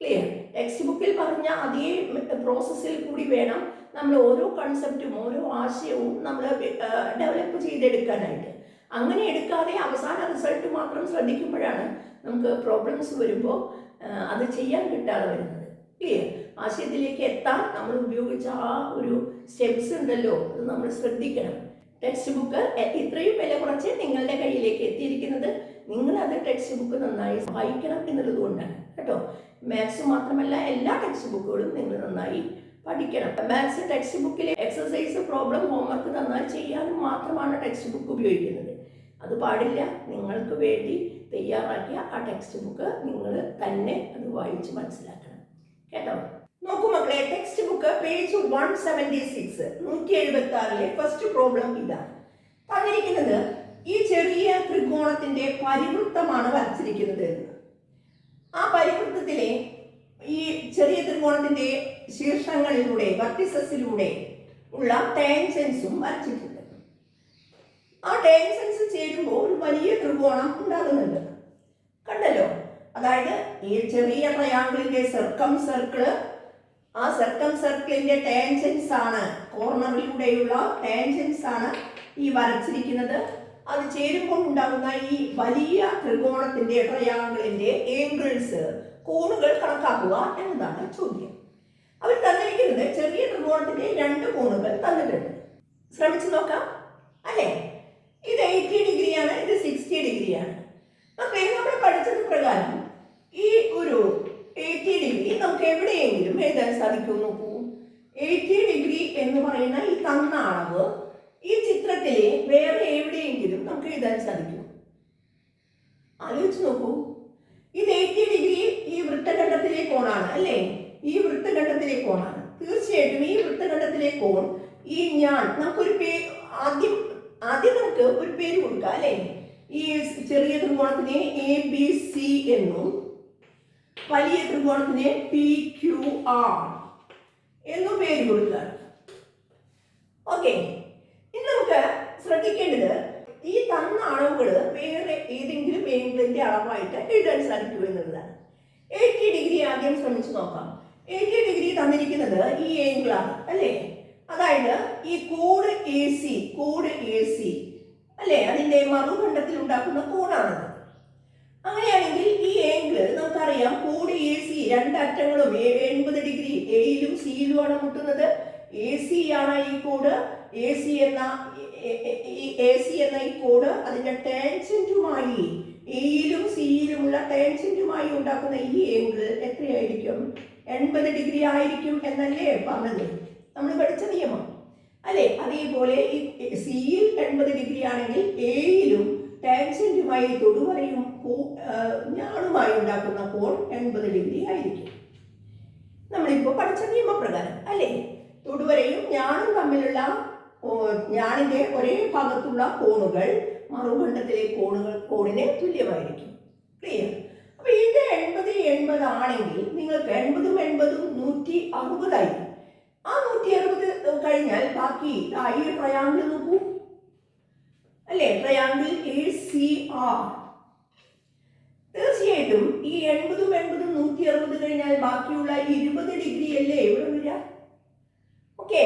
ക്ലിയർ? ടെക്സ്റ്റ് ബുക്കിൽ പറഞ്ഞ അതേ പ്രോസസ്സിൽ കൂടി വേണം നമ്മൾ ഓരോ കൺസെപ്റ്റും ഓരോ ആശയവും നമ്മൾ ഡെവലപ്പ് ചെയ്തെടുക്കാനായിട്ട്. അങ്ങനെ എടുക്കാതെ അവസാന റിസൾട്ട് മാത്രം ശ്രദ്ധിക്കുമ്പോഴാണ് നമുക്ക് പ്രോബ്ലംസ് വരുമ്പോൾ അത് ചെയ്യാൻ കിട്ടാതെ വരുന്നത്. ക്ലിയർ? ആശയത്തിലേക്ക് എത്താൻ നമ്മൾ ഉപയോഗിച്ച ആ ഒരു സ്റ്റെപ്സ് ഉണ്ടല്ലോ, അത് നമ്മൾ ശ്രദ്ധിക്കണം. ടെക്സ്റ്റ് ബുക്ക് ഇത്രയും വില കുറച്ച് നിങ്ങളുടെ കയ്യിലേക്ക് എത്തിയിരിക്കുന്നത് നിങ്ങളത് ടെക്സ്റ്റ് ബുക്ക് നന്നായി വായിക്കണം എന്നുള്ളത് കൊണ്ടാണ് കേട്ടോ. മാത്സ് മാത്രമല്ല എല്ലാ ടെക്സ്റ്റ് ബുക്കുകളും നിങ്ങൾ നന്നായി പഠിക്കണം. മാത്സ് ടെക്സ്റ്റ് ബുക്കിലെ എക്സസൈസ് പ്രോബ്ലം ഹോംവർക്ക് നന്നായി ചെയ്യാനും മാത്രമാണ് ടെക്സ്റ്റ് ബുക്ക് ഉപയോഗിക്കുന്നത്. അത് പാടില്ല. നിങ്ങൾക്ക് വേണ്ടി തയ്യാറാക്കിയ ആ ടെക്സ്റ്റ് ബുക്ക് നിങ്ങൾ തന്നെ അത് വായിച്ച് മനസ്സിലാക്കണം കേട്ടോ. നോക്കൂ മക്കളെ, text book page 176 176 first problem ഇതാണ് തന്നിരിക്കുന്നത്. ഈ ചെറിയ ത്രികോണത്തിന്റെ പരിവൃത്തമാണ് വരച്ചിരിക്കുന്നത് എന്ന്. ആ പരിവൃത്തത്തിലെ ഈ ചെറിയ ത്രികോണത്തിന്റെ ശീർഷങ്ങളിലൂടെ വെർട്ടിസസിലൂടെ ഉള്ള ടാൻജൻസും വരച്ചിട്ടുണ്ട്. ആ ടാൻജൻസ് ചേരുമ്പോൾ ഒരു വലിയ ത്രികോണം ഉണ്ടാകുന്നുണ്ട്. കണ്ടല്ലോ? അതായത് ഈ ചെറിയ ട്രയാങ്കിളിന്റെ സർക്കം സർക്കിള്, ആ സർക്കം സർക്കിളിന്റെ ടാൻജൻസ് ആണ്, കോർണറിലൂടെയുള്ള ടാൻജൻസ് ആണ് ഈ വരച്ചിരിക്കുന്നത്. അത് ചേരുമ്പോൾ ഉണ്ടാകുന്ന ഈ വലിയ ത്രികോണത്തിന്റെ ട്രയാങ്കിളിന്റെ ഏംഗിൾസ് കോണുകൾ കണക്കാക്കുക എന്നതാണ് ചോദ്യം. അവർ തന്നിരിക്കുന്നത് ചെറിയ ത്രികോണത്തിന്റെ 2 കോണുകൾ തന്നിട്ടുണ്ട്. ശ്രമിച്ചു നോക്കാം അല്ലേ? ഇത് 80 ഡിഗ്രിയാണ്, ഇത് 60 ഡിഗ്രിയാണ്. അപ്പോൾ നമ്മൾ പഠിച്ചത് പ്രകാരം ഈ ഒരു 80 ഡിഗ്രി നമുക്ക് എവിടെയെങ്കിലും എഴുതാൻ സാധിക്കും. നോക്കൂ, 80 ഡിഗ്രി എന്ന് പറയുന്ന ഈ തന്ന അളവ് ഈ ചിത്രത്തിലെ വേറെ എവിടെയെങ്കിലും നമുക്ക് എഴുതാൻ സാധിക്കും. ആലോചിച്ച് നോക്കൂ. ഇത് 80 ഡിഗ്രി ഈ വൃത്തഖണ്ഡത്തിലെ കോണാണ് അല്ലേ? ഈ വൃത്തഖണ്ഡത്തിലെ കോണാണ്. തീർച്ചയായിട്ടും ഈ വൃത്തഖണ്ഡത്തിലെ കോൺ ഈ നമുക്കൊരു പേര് ആദ്യം നമുക്ക് ഒരു പേര് കൊടുക്കാം അല്ലേ? ഈ ചെറിയ ത്രികോണത്തിനെ ABC എന്നും വലിയ ത്രികോണത്തിനെ PQR എന്നും പേര് കൊടുക്കുക. ഓക്കെ, ഇനി നമുക്ക് ശ്രദ്ധിക്കേണ്ടത് ഈ തന്ന അളവുകൾ വേറെ ഏതെങ്കിലും ഏംഗിളിന്റെ അളവായിട്ട് എഴുതാൻ സാധിക്കും എന്നുള്ളതാണ്. 80 ഡിഗ്രി ആദ്യം ശ്രമിച്ചു നോക്കാം. 80 ഡിഗ്രി തന്നിരിക്കുന്നത് ഈ ഏംഗിളാണ് അല്ലേ? അതായത് ഈ കോഡ് AC അല്ലേ? അതിന്റെ മറുഖണ്ഡത്തിൽ ഉണ്ടാക്കുന്ന കോണാണത്. അങ്ങനെയാണെങ്കിൽ ഈ ഏംഗിൾ നമുക്കറിയാം, കോഡ് AC 2 അറ്റങ്ങളും 80 ഡിഗ്രി എയിലും സിയിലുമാണ് മുട്ടുന്നത്. AC ആണ് ഈ കോഡ്. AC എന്ന ഈ കോഡ് അതിന്റെ ടാൻജന്റുമായി എയിലും സിയിലുമുള്ള ടാൻജന്റുമായി ഉണ്ടാക്കുന്ന ഈ ഏംഗിൾ എത്രയായിരിക്കും? 80 ഡിഗ്രി ആയിരിക്കും എന്നല്ലേ പറഞ്ഞത്, നമ്മൾ പഠിച്ച നിയമം അല്ലേ? അതേപോലെ ഈ സിയിൽ 80 ഡിഗ്രി ആണെങ്കിൽ എയിലും ടാൻജന്റുമായി തൊടുവരയും ഞാണുമായി ഉണ്ടാക്കുന്ന കോൺ 80 ഡിഗ്രി ആയിരിക്കും. നമ്മളിപ്പോൾ പഠിച്ച നിയമപ്രകാരം അല്ലേ? തൊടുവരയും ഞാണും തമ്മിലുള്ള ഞാണിന്റെ ഒരേ ഭാഗത്തുള്ള കോണുകൾ മറുഖണ്ഡത്തിലെ കോണിന് തുല്യമായിരിക്കും. ക്ലിയർ? അപ്പൊ ഇത് 80 ആണെങ്കിൽ നിങ്ങൾക്ക് 80 160 ആയിരിക്കും. ആ 160 കഴിഞ്ഞാൽ ബാക്കി ഈ ട്രയാങ്കിൾ നോക്കൂ അല്ലേ? Triangle ACR. തീർച്ചയായിട്ടും ഈ 80 160 കഴിഞ്ഞാൽ ബാക്കിയുള്ള 20 ഡിഗ്രി അല്ലേ ഇവിടെ വരിക? ഓക്കെ,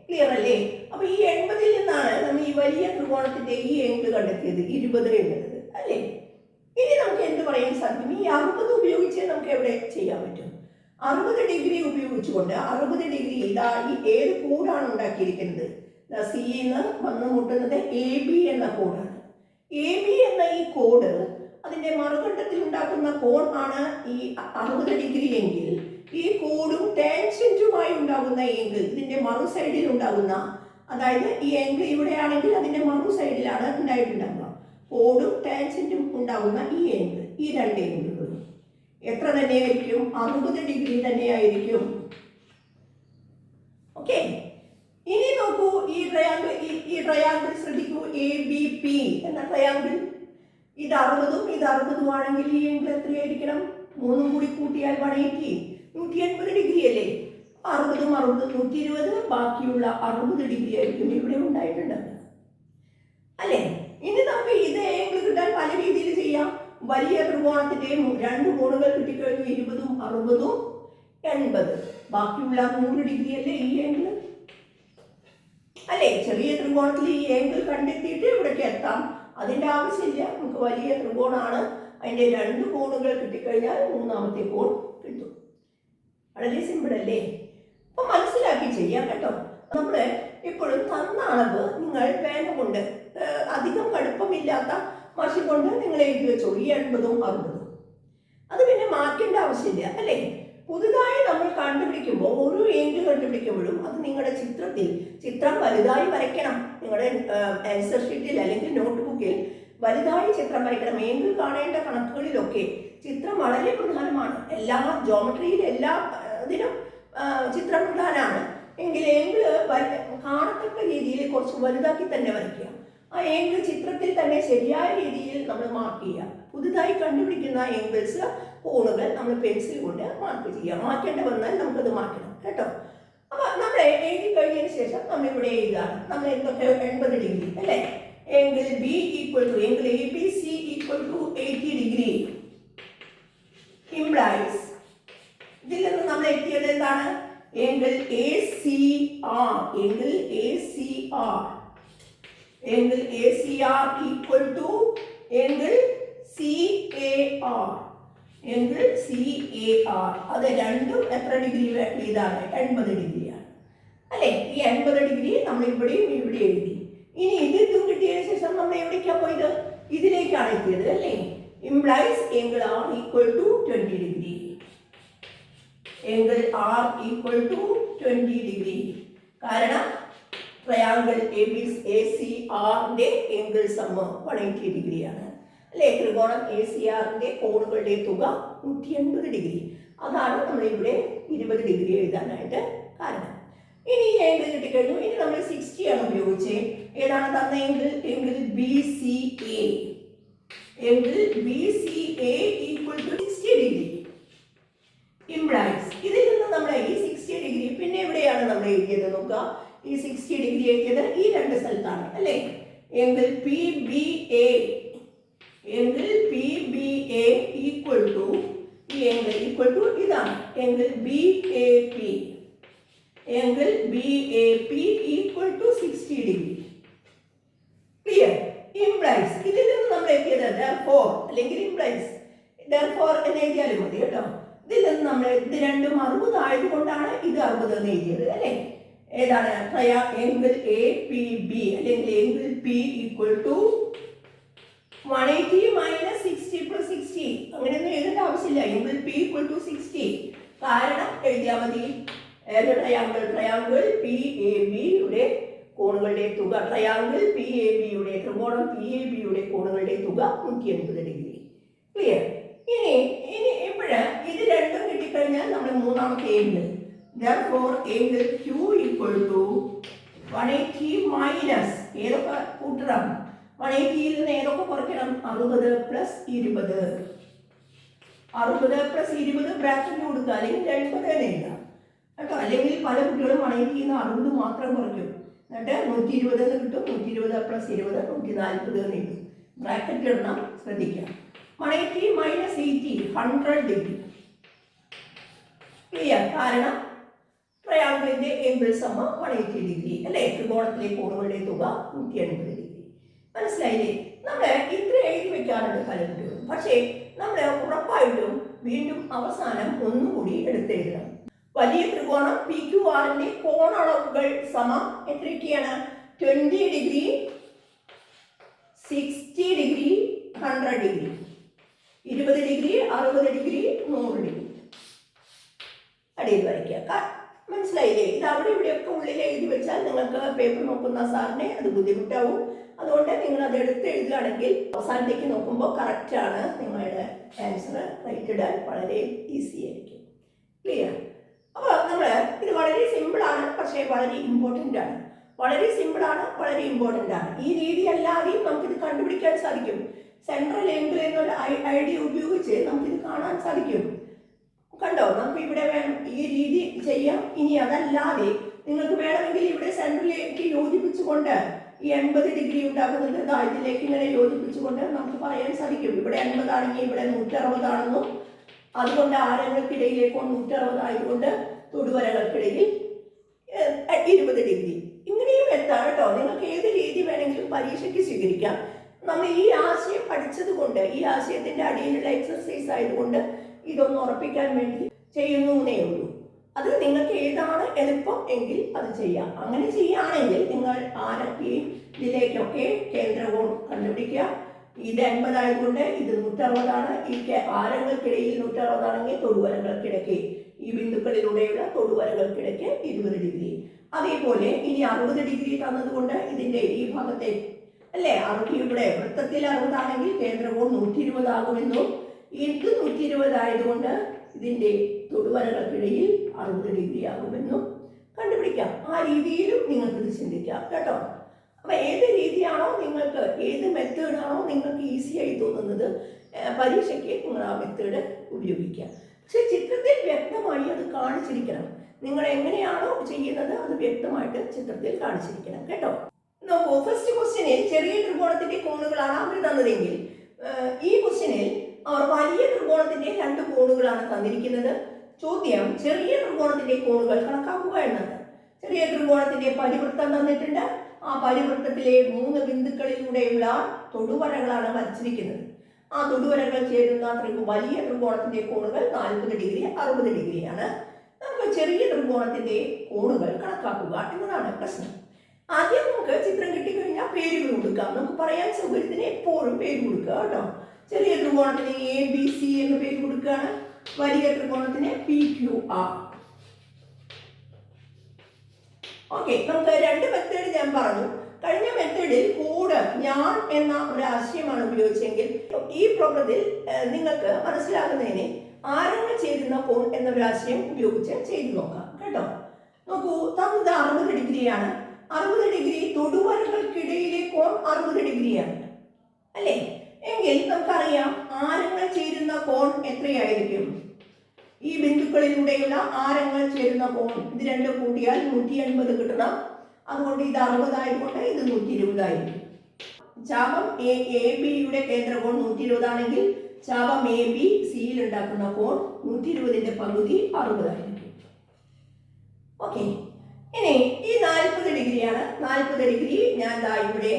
ക്ലിയർ അല്ലേ? അപ്പൊ ഈ 80 നിന്നാണ് നമ്മൾ ഈ വലിയ ത്രികോണത്തിന്റെ ഈ ഏംഗിൾ കണ്ടെത്തിയത് 20 എന്നുള്ളത് അല്ലേ? ഇനി നമുക്ക് എന്ത് പറയാൻ സാധിക്കും. ഈ 60 ഉപയോഗിച്ച് നമുക്ക് എവിടെ ചെയ്യാൻ പറ്റും? 60 ഡിഗ്രി ഉപയോഗിച്ചുകൊണ്ട് 60 ഡിഗ്രി ഇതാ ഈ ഏത് കോഡാണ് ഉണ്ടാക്കിയിരിക്കുന്നത്? സിന്ന് വന്ന് മുട്ടുന്നത് AB എന്ന കോഡാണ്. AB എന്ന ഈ കോഡ് അതിൻ്റെ മറുകണ്ടത്തിൽ ഉണ്ടാക്കുന്ന കോൺ ആണ് ഈ 60 ഡിഗ്രി എങ്കിൽ ഈ കോഡും ടാൻജന്റുമായി ഉണ്ടാകുന്ന ഏങ്കിൾ ഇതിൻ്റെ മറു സൈഡിൽ ഉണ്ടാകുന്ന, അതായത് ഈ ഏങ്കിൾ ഇവിടെയാണെങ്കിൽ അതിൻ്റെ മറു സൈഡിലാണ് ഉണ്ടായിട്ടുണ്ടാകുക. കോഡും ടാൻജന്റും ഉണ്ടാകുന്ന ഈ ഏങ്കിൾ, ഈ രണ്ട് ഏങ്കിളുകളും എത്ര തന്നെയായിരിക്കും? 60 ഡിഗ്രി തന്നെയായിരിക്കും. ഓക്കെ, ഇനി നോക്കൂ ഈ ട്രയാങ്കിൾ ശ്രദ്ധിക്കൂ. ABP എന്ന ട്രയാങ്കിൾ ഇത് 60ഉം ഇത് 60ഉം ആണെങ്കിൽ ഈ ഏങ്കിൾ എത്രയായിരിക്കണം? 3ഉം കൂടി കൂട്ടിയാൽ 180, 180 ഡിഗ്രി അല്ലേ? 60ഉം 60ഉം 120, ബാക്കിയുള്ള 60 ഡിഗ്രി ആയിരിക്കും ഇവിടെ ഉണ്ടായിട്ടുണ്ടാകുക അല്ലേ? ഇനി നമുക്ക് ഇത് ഏങ്കിൾ കിട്ടാൻ പല രീതിയിൽ ചെയ്യാം. വലിയ ത്രികോണത്തിന്റെ 2 കോണുകൾ കിട്ടിക്കഴിഞ്ഞു, 20ഉം 60ഉം 80, ബാക്കിയുള്ള 100 ഡിഗ്രി അല്ലേ ഈ ഏങ്കിൾ അല്ലേ? ചെറിയ ത്രികോണത്തിൽ ഈ ഏങ്കിൾ കണ്ടെത്തിയിട്ട് ഇവിടേക്ക് എത്താം. അതിൻ്റെ ആവശ്യമില്ല, നമുക്ക് വലിയ ത്രികോണമാണ്, അതിൻ്റെ 2 കോണുകൾ കിട്ടിക്കഴിഞ്ഞാൽ മൂന്നാമത്തെ കോൺ കിട്ടും. വളരെ സിമ്പിൾ അല്ലേ? അപ്പം മനസ്സിലാക്കി ചെയ്യാം കേട്ടോ. നമ്മൾ എപ്പോഴും തന്ന അളവ് നിങ്ങൾ പേന കൊണ്ട് അധികം കടുപ്പമില്ലാത്ത മഷി കൊണ്ട് നിങ്ങൾ എഴുതി വെച്ചോളൂ, ഈ 80ഉം 60ഉം. അത് പിന്നെ മാറ്റേണ്ട ആവശ്യമില്ല അല്ലേ? പുതുതായി നമ്മൾ കണ്ടുപിടിക്കുമ്പോൾ ഓരോ ഏങ്കിൾ കണ്ടുപിടിക്കുമ്പോഴും അത് നിങ്ങളുടെ ചിത്രം വലുതായി വരയ്ക്കണം. നിങ്ങളുടെ ആൻസർ ഷീറ്റിൽ അല്ലെങ്കിൽ നോട്ട്ബുക്കിൽ വലുതായി ചിത്രം വരയ്ക്കണം. ഏങ്കിൾ കാണേണ്ട കണക്കുകളിലൊക്കെ ചിത്രം വളരെ പ്രധാനമാണ്. എല്ലാ ജോമെട്രിയിൽ എല്ലാ ഇതിനും ചിത്രം പ്രധാനമാണ്. എങ്കിൽ ഏങ്കിൾ കാണത്തക്ക രീതിയിൽ കുറച്ച് വലുതാക്കി തന്നെ വരയ്ക്കുക. ആ ഏങ്കിൾ ചിത്രത്തിൽ തന്നെ ശരിയായ രീതിയിൽ നമ്മൾ മാർക്ക് ചെയ്യുക. പുതുതായി കണ്ടുപിടിക്കുന്ന ഏങ്കിൾസ് കോണുകൾ നമ്മൾ പെൻസിൽ കൊണ്ട് മാർക്ക് ചെയ്യുക. മാറ്റേണ്ട വന്നാൽ നമുക്കത് മാറ്റണം കേട്ടോ. അപ്പോൾ നമ്മൾ എഴുതി കഴിഞ്ഞതിന് ശേഷം നമ്മൾ ഇവിടെ എഴുതാണ്. നമ്മൾ എന്തൊക്കെ 80 ഡിഗ്രി അല്ലേ? Angle B equal to angle ABC equal to 80 degree implies. ഇതിൽ നിന്ന് നമ്മൾ എത്തിയത് എന്താണ്? Angle ACR. Angle ACR. Angle ACR equal to angle CAR. Angle CAR. അത് രണ്ടും എത്ര ഡിഗ്രി ഇതാണ്? 80 ഡിഗ്രിയാണ് അല്ലേ? ഈ 80 ഡിഗ്രി നമ്മൾ ഇവിടെയും ഇവിടെ എഴുതി. ഇനി ഇതും കിട്ടിയതിനു ശേഷം നമ്മൾ എവിടേക്കാണ് പോയത്? ഇതിലേക്കാണ് എത്തിയത് അല്ലേ? Implies angle R equal to 20 degree. Angle R equal to 20 degree. കാരണം ട്രയാങ്കിൾ ACRന്റെ ഏങ്കിൾ സം 180 ഡിഗ്രിയാണ് അല്ലേ? ത്രികോണം ACRന്റെ കോണുകളുടെ തുക 180 ഡിഗ്രി. അതാണ് നമ്മൾ ഇവിടെ 20 ഡിഗ്രി എഴുതാനായിട്ട് കാരണം. ഇനി ഈ ഏങ്കിൾ കിട്ടിക്കഴിഞ്ഞു. ഇനി നമ്മൾ 60 ആണ് ഉപയോഗിച്ച് ഏതാണ് തന്ന angle? Angle BCA. Angle BCA equal to 60 degree implies. ഇതിൽ നിന്ന് നമ്മൾ ഈ 60 ഡിഗ്രി പിന്നെ എവിടെയാണ് നമ്മൾ എഴുതിയത് നോക്കുക. ഈ 60 ഡിഗ്രി എഴുതിയത് ഈ രണ്ട് സ്ഥലത്താണ് അല്ലേ? Angle PBA. Angle PBA equal to ഈ ഏങ്കിൾ ഈക്വൽ ടു ഇതാണ് angle BAP. Angle BAP equal to 60 degree. Clear? Implies. ഇതിൽ നിന്ന് നമ്മൾ എത്തിയത് therefore അല്ലെങ്കിൽ ഇംപ്ലൈസ് therefore എന്ന് എഴുതിയാലും മതി കേട്ടോ. ഇതിൽ നിന്ന് നമ്മൾ ഇത് രണ്ടും 60 ആയതുകൊണ്ടാണ് ഇത് 60 എന്ന് എഴുതിയത് അല്ലേ? ഏതാണ്? ഏങ്കിൾ APB അല്ലെങ്കിൽ angle P equal to 180 minus 60 plus 60. അങ്ങനെയൊന്നും എഴുതേണ്ട ആവശ്യമില്ല. Angle P equal to 60. കാരണം എഴുതിയാൽ മതി. ട്രയാങ്കിൾ PABയുടെ കോണുകളുടെ തുക, ട്രയാങ്കിൾ PABയുടെ ത്രികോണം PABയുടെ കോണുകളുടെ തുക 180 ഡിഗ്രി. ക്ലിയർ? ഇനി ഇവിടെ ഇത് രണ്ടും കിട്ടിക്കഴിഞ്ഞാൽ നമ്മൾ മൂന്നാമത്തെ angle therefore angle Q equal to 180 minus ഏതൊക്കെ കൂട്ടണം? 180യിൽ നിന്ന് ഏതൊക്കെ കുറയ്ക്കണം? 60 പ്ലസ് 20. 60 പ്ലസ് 20 ബ്രാക്കറ്റിൽ കൊടുക്കുക, അല്ലെങ്കിൽ 80 എന്ന് എഴുതാം കേട്ടോ. അല്ലെങ്കിൽ പല കുട്ടികളും 180യിൽ നിന്ന് 60 മാത്രം കുറയ്ക്കും. എന്നിട്ട് 120 എന്ന് കിട്ടും. 120 പ്ലസ് 20 140 എന്ന് എഴുതും. ബ്രാക്കറ്റിൽ ഇടണം, ശ്രദ്ധിക്കുക. 180 മൈനസ് 80 100 ഡിഗ്രി. ക്ലിയർ? കാരണം ട്രയാങ്കിളിന്റെ ഏങ്കിൾ സം 180 ഡിഗ്രി അല്ലേ? ത്രികോണത്തിലെ കോണുകളുടെ തുക 180 ഡിഗ്രി. മനസ്സിലായില്ലേ? നമ്മൾ ഇത്ര എഴുതി വെക്കാറുണ്ട് പല കുട്ടികളും. പക്ഷേ നമ്മൾ ഉറപ്പായിട്ടും വീണ്ടും അവസാനം ഒന്നുകൂടി എടുത്തെഴുതണം. വലിയ ത്രികോണം PQRന്റെ കോണളവുകൾ സമം എത്രയൊക്കെയാണ്? 20 degree, 60 degree, 100 degree, 20 degree, 60 degree, 100 degree. അടിയിൽ വരയ്ക്കുക. മനസ്സിലായില്ലേ? ഇത് അവിടെ ഇവിടെയൊക്കെ ഉള്ളിൽ എഴുതി വെച്ചാൽ നിങ്ങൾക്ക് പേപ്പർ നോക്കുന്ന സാറിനെ അത് ബുദ്ധിമുട്ടാവും. അതുകൊണ്ട് നിങ്ങൾ അത് എടുത്ത് എഴുതുകയാണെങ്കിൽ അവസാനത്തേക്ക് നോക്കുമ്പോൾ കറക്റ്റാണ്. നിങ്ങളുടെ ആൻസർ റൈറ്റ് ഇടാൻ വളരെ ഈസി ആയിരിക്കും. ക്ലിയർ? അപ്പോൾ നമ്മൾ ഇത് വളരെ സിമ്പിളാണ്, പക്ഷേ വളരെ ഇമ്പോർട്ടൻ്റ് ആണ്. വളരെ സിമ്പിളാണ്, വളരെ ഇമ്പോർട്ടൻ്റ് ആണ്. ഈ രീതി അല്ലാതെയും നമുക്കിത് കണ്ടുപിടിക്കാൻ സാധിക്കും. സെൻട്രൽ ആംഗിൾ എന്നുള്ള ഐഡിയ ഉപയോഗിച്ച് നമുക്കിത് കാണാൻ സാധിക്കും. കണ്ടോ? നമുക്ക് ഇവിടെ വേണം ഈ രീതി ചെയ്യാം. ഇനി അതല്ലാതെ നിങ്ങൾക്ക് വേണമെങ്കിൽ ഇവിടെ സെൻട്രലിലേക്ക് യോജിപ്പിച്ചുകൊണ്ട് ഈ 80 ഡിഗ്രി ഉണ്ടാകുന്നത് ഇതിലേക്ക് ഇങ്ങനെ യോജിപ്പിച്ചുകൊണ്ട് നമുക്ക് പറയാൻ സാധിക്കും. ഇവിടെ 80 ആണെങ്കിൽ ഇവിടെ 160 ആണെന്നും, അതുകൊണ്ട് ആരങ്ങൾക്കിടയിലേക്ക് 160 ആയതുകൊണ്ട് തൊടുവരകൾക്കിടയിൽ 20 ഡിഗ്രി. ഇങ്ങനെയും എത്താം കേട്ടോ. നിങ്ങൾക്ക് ഏത് രീതി വേണമെങ്കിലും പരീക്ഷയ്ക്ക് സ്വീകരിക്കാം. നമ്മൾ ഈ ആശയം പഠിച്ചത് കൊണ്ട്, ഈ ആശയത്തിന്റെ അടിയിലുള്ള എക്സർസൈസ് ആയതുകൊണ്ട് ഇതൊന്ന് ഉറപ്പിക്കാൻ വേണ്ടി ചെയ്യുന്നേ ഉള്ളൂ. അത് നിങ്ങൾക്ക് ഏതാണ് എളുപ്പം എങ്കിൽ അത് ചെയ്യാം. അങ്ങനെ ചെയ്യുകയാണെങ്കിൽ നിങ്ങൾ ഇതിലേക്കൊക്കെ കേന്ദ്രകോൺ കണ്ടുപിടിക്കുക. ഇത് 80 ആയതുകൊണ്ട് ഇത് 160 ആണ്. ഈ ആരങ്ങൾക്കിടയിൽ 160 ആണെങ്കിൽ തൊടുവരകൾക്കിടയ്ക്ക് ഈ ബിന്ദുക്കളിലൂടെയുള്ള തൊടുവരകൾക്കിടയ്ക്ക് 20 ഡിഗ്രി. അതേപോലെ ഇനി 60 ഡിഗ്രി തന്നതുകൊണ്ട് ഇതിന്റെ ഈ ഭാഗത്തെ അല്ലേ, ഇവിടെ വൃത്തത്തിൽ 60 ആണെങ്കിൽ കേന്ദ്രകോൺ 120 ആകുമെന്നും, ഇത് 120 ആയതുകൊണ്ട് ഇതിന്റെ തൊടുവരകൾക്കിടയിൽ 60 ഡിഗ്രി ആകുമെന്നും കണ്ടുപിടിക്കാം. ആ രീതിയിലും നിങ്ങൾക്കിത് ചിന്തിക്കാം കേട്ടോ. അപ്പൊ ഏത് രീതിയാണോ നിങ്ങൾക്ക്, ഏത് മെത്തേഡാണോ നിങ്ങൾക്ക് ഈസിയായി തോന്നുന്നത്, പരീക്ഷയ്ക്ക് നിങ്ങൾ ആ മെത്തേഡ് ഉപയോഗിക്കുക. പക്ഷെ ചിത്രത്തിൽ വ്യക്തമായി അത് കാണിച്ചിരിക്കണം. നിങ്ങൾ എങ്ങനെയാണോ ചെയ്യുന്നത് അത് വ്യക്തമായിട്ട് ചിത്രത്തിൽ കാണിച്ചിരിക്കണം കേട്ടോ. നോക്കൂ, ഫസ്റ്റ് ക്വസ്റ്റ്യനിൽ ചെറിയ ത്രികോണത്തിന്റെ കോണുകളാണ് അവർ തന്നതെങ്കിൽ, ഈ ക്വസ്റ്റ്യനിൽ അവർ വലിയ ത്രികോണത്തിന്റെ 2 കോണുകളാണ് തന്നിരിക്കുന്നത്. ചോദ്യം ചെറിയ ത്രികോണത്തിന്റെ കോണുകൾ കണക്കാക്കുക എന്നാണ്. ചെറിയ ത്രികോണത്തിന്റെ പരിവൃത്തം തന്നിട്ടുണ്ട്. ആ പരിവൃത്തത്തിലെ 3 ബിന്ദുക്കളിലൂടെയുള്ള തൊടുവരകളാണ് വരച്ചിരിക്കുന്നത്. ആ തൊടുവരകൾ ചേരുന്ന വലിയ ത്രികോണത്തിന്റെ കോണുകൾ 40 ഡിഗ്രി, 60 ഡിഗ്രിയാണ്. നമുക്ക് ചെറിയ ത്രികോണത്തിന്റെ കോണുകൾ കണക്കാക്കുക എന്നതാണ് പ്രശ്നം. ആദ്യം നമുക്ക് ചിത്രം കിട്ടിക്കഴിഞ്ഞാൽ പേരുകൾ കൊടുക്കാം. നമുക്ക് പറയാൻ സൗകര്യത്തിന് എപ്പോഴും പേര് കൊടുക്കുക കേട്ടോ. ചെറിയ ത്രികോണത്തിന് ABC എന്ന് പേര് കൊടുക്കുകയാണ്. വലിയ ത്രികോണത്തിന് PQR. ഓക്കെ, നമുക്ക് 2 മെത്തേഡ് ഞാൻ പറഞ്ഞു. കഴിഞ്ഞ മെത്തേഡിൽ കോഡ് ഞാൻ എന്ന ഒരു ആശയമാണ് ഉപയോഗിച്ചെങ്കിൽ, ഈ പ്രോബ്ലത്തിൽ നിങ്ങൾക്ക് മനസ്സിലാകുന്നതിന് ആരങ്ങൾ ചേരുന്ന കോൺ എന്നൊരു ആശയം ഉപയോഗിച്ച് ചെയ്തു നോക്കാം കേട്ടോ. നോക്കൂ, തന്നത് 60 ഡിഗ്രിയാണ്. 60 ഡിഗ്രി തൊടുവരകൾക്കിടയിലെ കോൺ 60 ഡിഗ്രിയാണ് അല്ലേ? എങ്കിൽ നമുക്കറിയാം ആരങ്ങൾ ചേരുന്ന കോൺ എത്രയായിരിക്കും? ഈ ബിന്ദുക്കളിലൂടെയുള്ള ആരങ്ങൾ ചേരുന്ന കോൺ ഇത് 2 കൂട്ടിയാൽ 180 കിട്ടണം. അതുകൊണ്ട് ഇത് 60 ആയതുകൊണ്ട് ഇത് 120 ആയിരിക്കും. ചാപം AB-യുടെ കേന്ദ്രകോൺ 120 ആണെങ്കിൽ ചാപം AB സിയിൽ ഉണ്ടാക്കുന്ന കോൺ 120ന്റെ പകുതി 60 ആയിരിക്കും. ഓക്കെ, ഇനി ഈ 40 ഡിഗ്രിയാണ്. 40 ഡിഗ്രി ഞാൻ ഇവിടെ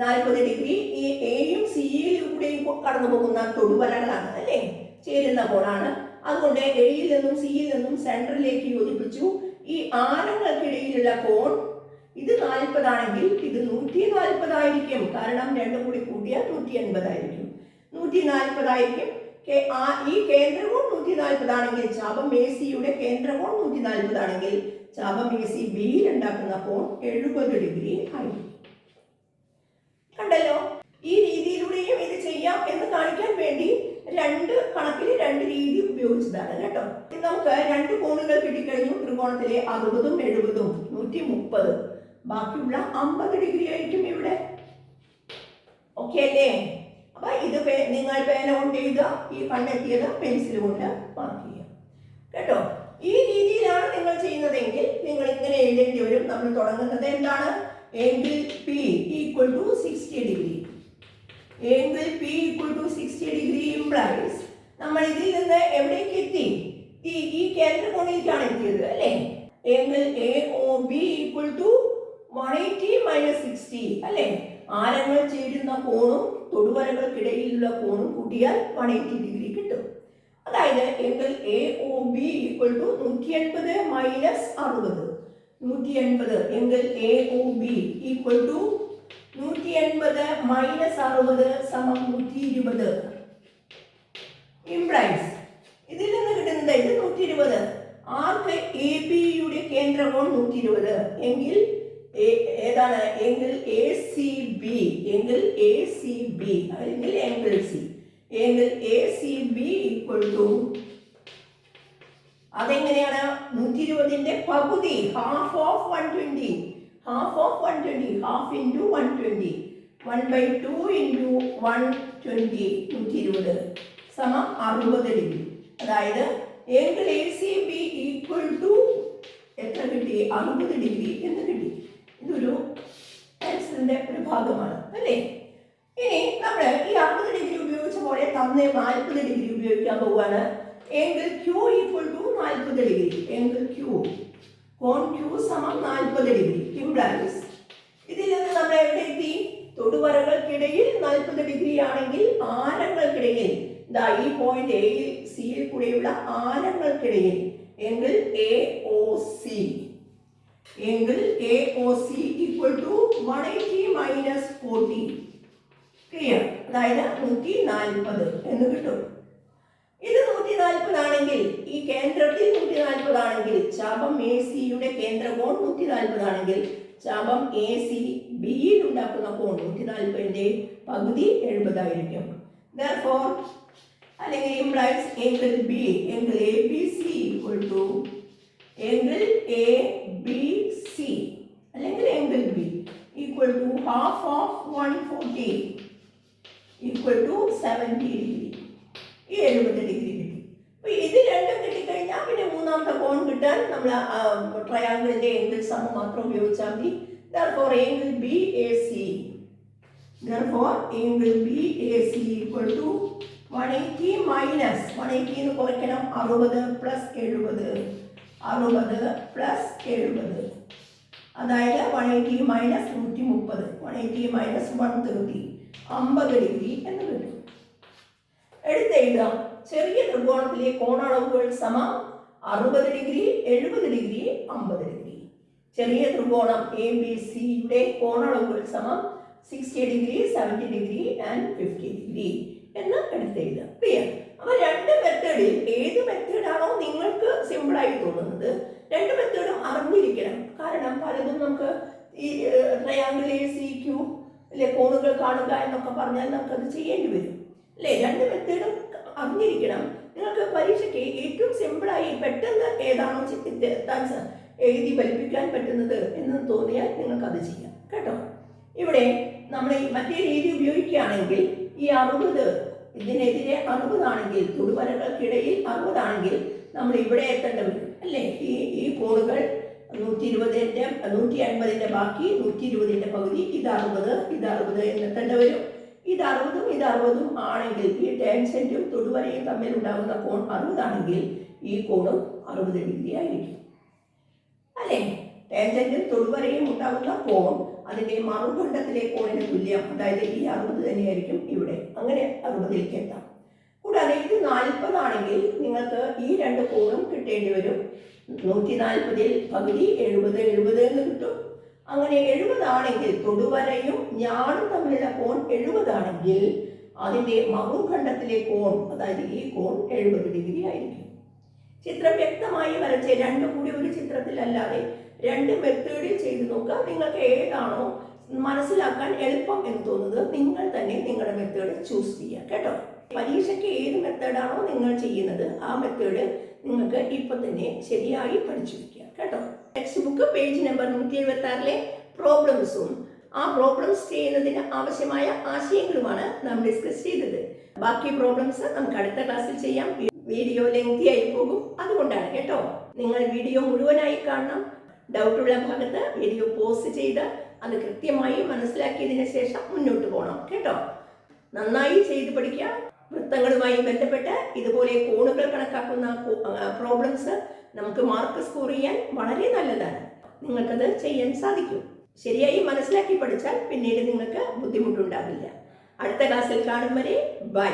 40 ഡിഗ്രി ഈ എയും സിയിലൂടെയും കടന്നു പോകുന്ന തൊടുവരകളാണ് അല്ലേ, ചേരുന്ന കോണാണ്. അതുകൊണ്ട് എയിൽ നിന്നും സിയിൽ നിന്നും സെൻട്രലിലേക്ക് യോജിപ്പിച്ചു. ഈ ആരങ്ങൾക്കിടയിലുള്ള കോൺ ഇത് 40 ആണെങ്കിൽ ഇത് 140 ആയിരിക്കും. കാരണം 2 കൂടി കൂട്ടിയാൽ 180 ആയിരിക്കും. 140 ആയിരിക്കും. ഈ കേന്ദ്രകോൺ 140 ആണെങ്കിൽ ചാപം AC-യുടെ കേന്ദ്രകോൺ 140 ആണെങ്കിൽ ചാപം AC ബിയിൽ ഉണ്ടാക്കുന്ന കോൺ 70 ഡിഗ്രി ആയിരിക്കും. കണ്ടല്ലോ, ഈ രീതിയിലൂടെയും ഇത് ചെയ്യാം എന്ന് കാണിക്കാൻ വേണ്ടി 2 കണക്കിൽ 2 രീതി ഉപയോഗിച്ചതാണ് കേട്ടോ. നമുക്ക് 2 കോണുകൾ കിട്ടിക്കഴിഞ്ഞു. ത്രികോണത്തിലെ 60ഉം 70ഉം 130. ബാക്കിയുള്ള 50 ഡിഗ്രി ആയിരിക്കും ഇവിടെ. ഓക്കെ അല്ലേ? അപ്പൊ ഇത് നിങ്ങൾ പേന കൊണ്ട് എഴുതുക, ഈ കണ്ടെത്തിയത് പെൻസിൽ കൊണ്ട് മാർക്ക് ചെയ്യുക കേട്ടോ. ഈ രീതിയിലാണ് നിങ്ങൾ ചെയ്യുന്നതെങ്കിൽ നിങ്ങൾ ഇങ്ങനെ എഴുതേണ്ടി വരും. നമ്മൾ തുടങ്ങുന്നത് എന്താണ്? Angle P equal to 60 degree. Angle P equal to 60 degree implies നമ്മൾ ഇതിൽ നിന്ന് എവിടേക്ക് എത്തി? ഈ കേന്ദ്രകോണിലേക്കാണ് എത്തിയത് അല്ലേ? Angle AOB equal to 180 minus 60 അല്ലേ? ആരങ്ങൾ ചേരുന്ന കോണും തൊടുവരകൾക്കിടയിലുള്ള കോണും കൂട്ടിയാൽ 180 ഡിഗ്രി കിട്ടും. അതായത് angle A O B equal to 180 minus 60. 180 angle A O B equal to 180 minus 60 സമം 120. ഇംപ്ലൈസ് ഇതിൽ നിന്ന് കിട്ടുന്നത് ഇത് 120. ആർക്ക് എ ബിയുടെ കേന്ദ്രകോൺ 120 എങ്കിൽ ഏതാണ് angle A C B angle A C B അല്ലെങ്കിൽ angle C angle A C B equal to അതെങ്ങനെയാണ് 120ന്റെ പകുതി half of 120 half into 120 1/2 into 120 120 സമം 60 ഡിഗ്രി. അതായത് angle A C B equal to എത്ര കിട്ടി 60 ഡിഗ്രി എന്ന് കിട്ടി. ഇതൊരു ആൻസറിന്റെ ഒരു ഭാഗമാണ് അല്ലേ. ഇനി നമ്മൾ ഈ 60 ഡിഗ്രി ഉപയോഗിച്ച പോലെ തന്നെ 40 ഡിഗ്രി ഉപയോഗിക്കാൻ പോവുകയാണ്. എങ്കിൽ ക്യൂ ഈക്വൽ ടു 40 ഡിഗ്രി എങ്കിൽ ക്യൂ കോൺ ക്യൂ സമം 40 ഡിഗ്രി. ഇംപ്ലൈസ് ഇതിൽ നിന്ന് നമ്മൾ എവിടെ എത്തി? തൊടുവരകൾക്കിടയിൽ 40 ഡിഗ്രി ആണെങ്കിൽ ആരങ്ങൾക്കിടയിൽ ഈ പോയിന്റ് എയിൽ സിയിൽ കൂടെയുള്ള ആരങ്ങൾക്കിടയിൽ angle A O C angle A O C equal to 180 minus 40. Clear? അതായത് 140 എന്ന് കിട്ടും. ഇത് 140 ആണെങ്കിൽ ഈ കേന്ദ്രത്തിൽ 140 ആണെങ്കിൽ ചാപം എ സിയുടെ കേന്ദ്രകോൺ 140 ആണെങ്കിൽ ചാപം എ സി ബിയിൽ ഉണ്ടാക്കുന്ന കോൺ 140ന്റെ പകുതി 70 ആയിരിക്കും. Therefore അല്ലെങ്കിൽ implies angle B angle ABC equal to angle ABC അല്ലെങ്കിൽ angle B equal to half of 140 equal to 70 degree. ഈ 70 ഡിഗ്രി കിട്ടി. അപ്പോൾ ഇത് രണ്ടും കിട്ടിക്കഴിഞ്ഞാൽ പിന്നെ മൂന്നാമത്തെ കോൺ കിട്ടാൻ നമ്മൾ ട്രയാങ്കിളിന്റെ എങ്കിൽ സമം മാത്രം ഉപയോഗിച്ചാൽ മതി. Therefore angle BAC therefore angle BAC equal to 180 minus 180 എന്ന് കുറയ്ക്കണം 60 പ്ലസ് 70 60 പ്ലസ് 70 അതായത് 180 മൈനസ് 130 180 മൈനസ് 130 50 ഡിഗ്രി എന്ന് കിട്ടും. എടുത്തെഴുതാം. ചെറിയ ത്രികോണത്തിലെ കോണളവുകൾ സമം 60 ഡിഗ്രി 70 ഡിഗ്രി 50 ഡിഗ്രി. ചെറിയ ത്രികോണം എ ബി സിയുടെ കോണളവുകൾ സമം 60 ഡിഗ്രി 70 ഡിഗ്രി ആൻഡ് 50 ഡിഗ്രി എന്ന് എടുത്തെഴുതാം. ക്ലിയർ? അപ്പോൾ രണ്ട് മെത്തേഡിൽ ഏത് മെത്തേഡാണോ നിങ്ങൾക്ക് സിമ്പിളായി തോന്നുന്നത് രണ്ട് മെത്തേഡും അറിഞ്ഞിരിക്കണം. കാരണം പലതും നമുക്ക് ഈ ട്രയാങ്കിൾ എ സി ക്യൂ അല്ലെ കോണുകൾ കാണുക എന്നൊക്കെ പറഞ്ഞാൽ നമുക്കത് ചെയ്യേണ്ടി വരും അല്ലേ. രണ്ട് മെത്തേഡും അറിഞ്ഞിരിക്കണം. നിങ്ങൾക്ക് പരീക്ഷയ്ക്ക് ഏറ്റവും സിമ്പിളായി പെട്ടെന്ന് ഏതാണോ എഴുതി ഫലിപ്പിക്കാൻ പറ്റുന്നത് എന്ന് തോന്നിയാൽ നിങ്ങൾക്കത് ചെയ്യാം കേട്ടോ. ഇവിടെ നമ്മൾ മറ്റേ രീതി ഉപയോഗിക്കുകയാണെങ്കിൽ ഈ 60 ഇതിനെതിരെ 60 ആണെങ്കിൽ തൊടുവരകൾക്കിടയിൽ 60 ആണെങ്കിൽ നമ്മൾ ഇവിടെ എത്തേണ്ടി വരും അല്ലേ. ഈ കോണുകൾ 120ന്റെ 150ന്റെ ബാക്കി 120ന്റെ പകുതി ഇത് 60 എന്നെത്തേണ്ടി വരും. ഇത് 60 ആണെങ്കിൽ ഈ ടാൻജന്റും തൊടുവരയും തമ്മിൽ ഉണ്ടാകുന്ന കോൺ 60 ആണെങ്കിൽ ഈ കോണും 60 ഡിഗ്രി ആയിരിക്കും അല്ലേ. ടാൻജന്റും തൊടുവരയും ഉണ്ടാകുന്ന കോൺ അതിന്റെ മറുഖണ്ഡത്തിലെ കോണിന് തുല്യം. അതായത് ഈ 60 തന്നെയായിരിക്കും ഇവിടെ. അങ്ങനെ 60ലേക്ക് എത്താം. കൂടാതെ ഇത് 40 ആണെങ്കിൽ നിങ്ങൾക്ക് ഈ രണ്ട് കോണും കിട്ടേണ്ടി വരും. 140ൽ പകുതി 70 എന്ന് കിട്ടും. അങ്ങനെ 70 ആണെങ്കിൽ തൊടുവരയും ഞാനും തമ്മിലുള്ള കോൺ 70 ആണെങ്കിൽ അതിന്റെ മറുഖണ്ഡത്തിലെ കോൺ അതായത് ഈ കോൺ 70 ഡിഗ്രി ആയിരിക്കും. ചിത്രം വ്യക്തമായി വരച്ച് രണ്ടും കൂടി ഒരു ചിത്രത്തിലല്ലാതെ രണ്ട് മെത്തേഡിൽ ചെയ്ത് നോക്കുക. നിങ്ങൾക്ക് ഏതാണോ മനസ്സിലാക്കാൻ എളുപ്പം എന്ന് തോന്നുന്നത് നിങ്ങൾ തന്നെ നിങ്ങളുടെ മെത്തേഡ് ചൂസ് ചെയ്യുക കേട്ടോ. പരീക്ഷയ്ക്ക് ഏത് മെത്തേഡാണോ നിങ്ങൾ ചെയ്യുന്നത് ആ മെത്തേഡ് നിങ്ങൾക്ക് ഇപ്പം തന്നെ ശരിയായി പഠിച്ചു വയ്ക്കുക കേട്ടോ. ടെക്സ്റ്റ് ബുക്ക് പേജ് നമ്പർ 176 പ്രോബ്ലംസും ആ പ്രോബ്ലംസ് ചെയ്യുന്നതിന് ആവശ്യമായ ആശയങ്ങളുമാണ് നാം ഡിസ്കസ് ചെയ്തത്. ബാക്കി പ്രോബ്ലംസ് നമുക്ക് അടുത്ത ക്ലാസ്സിൽ ചെയ്യാം. വീഡിയോ ലെങ്തി ആയി പോകും, അതുകൊണ്ടാണ് കേട്ടോ. നിങ്ങൾ വീഡിയോ മുഴുവനായി കാണണം. ഡൗട്ടുള്ള ഭാഗത്ത് വീഡിയോ പോസ്റ്റ് ചെയ്ത് അത് കൃത്യമായി മനസ്സിലാക്കിയതിന് ശേഷം മുന്നോട്ട് പോകണം കേട്ടോ. നന്നായി ചെയ്ത് പഠിക്കുക. വൃത്തങ്ങളുമായി ബന്ധപ്പെട്ട് ഇതുപോലെ കോണുകൾ കണക്കാക്കുന്ന പ്രോബ്ലംസ് നമുക്ക് മാർക്ക് സ്കോർ ചെയ്യാൻ വളരെ നല്ലതാണ്. നിങ്ങൾക്കത് ചെയ്യാൻ സാധിക്കും. ശരിയായി മനസ്സിലാക്കി പഠിച്ചാൽ പിന്നീട് നിങ്ങൾക്ക് ബുദ്ധിമുട്ടുണ്ടാവില്ല. അടുത്ത ക്ലാസ്സിൽ കാണും വരെ ബൈ.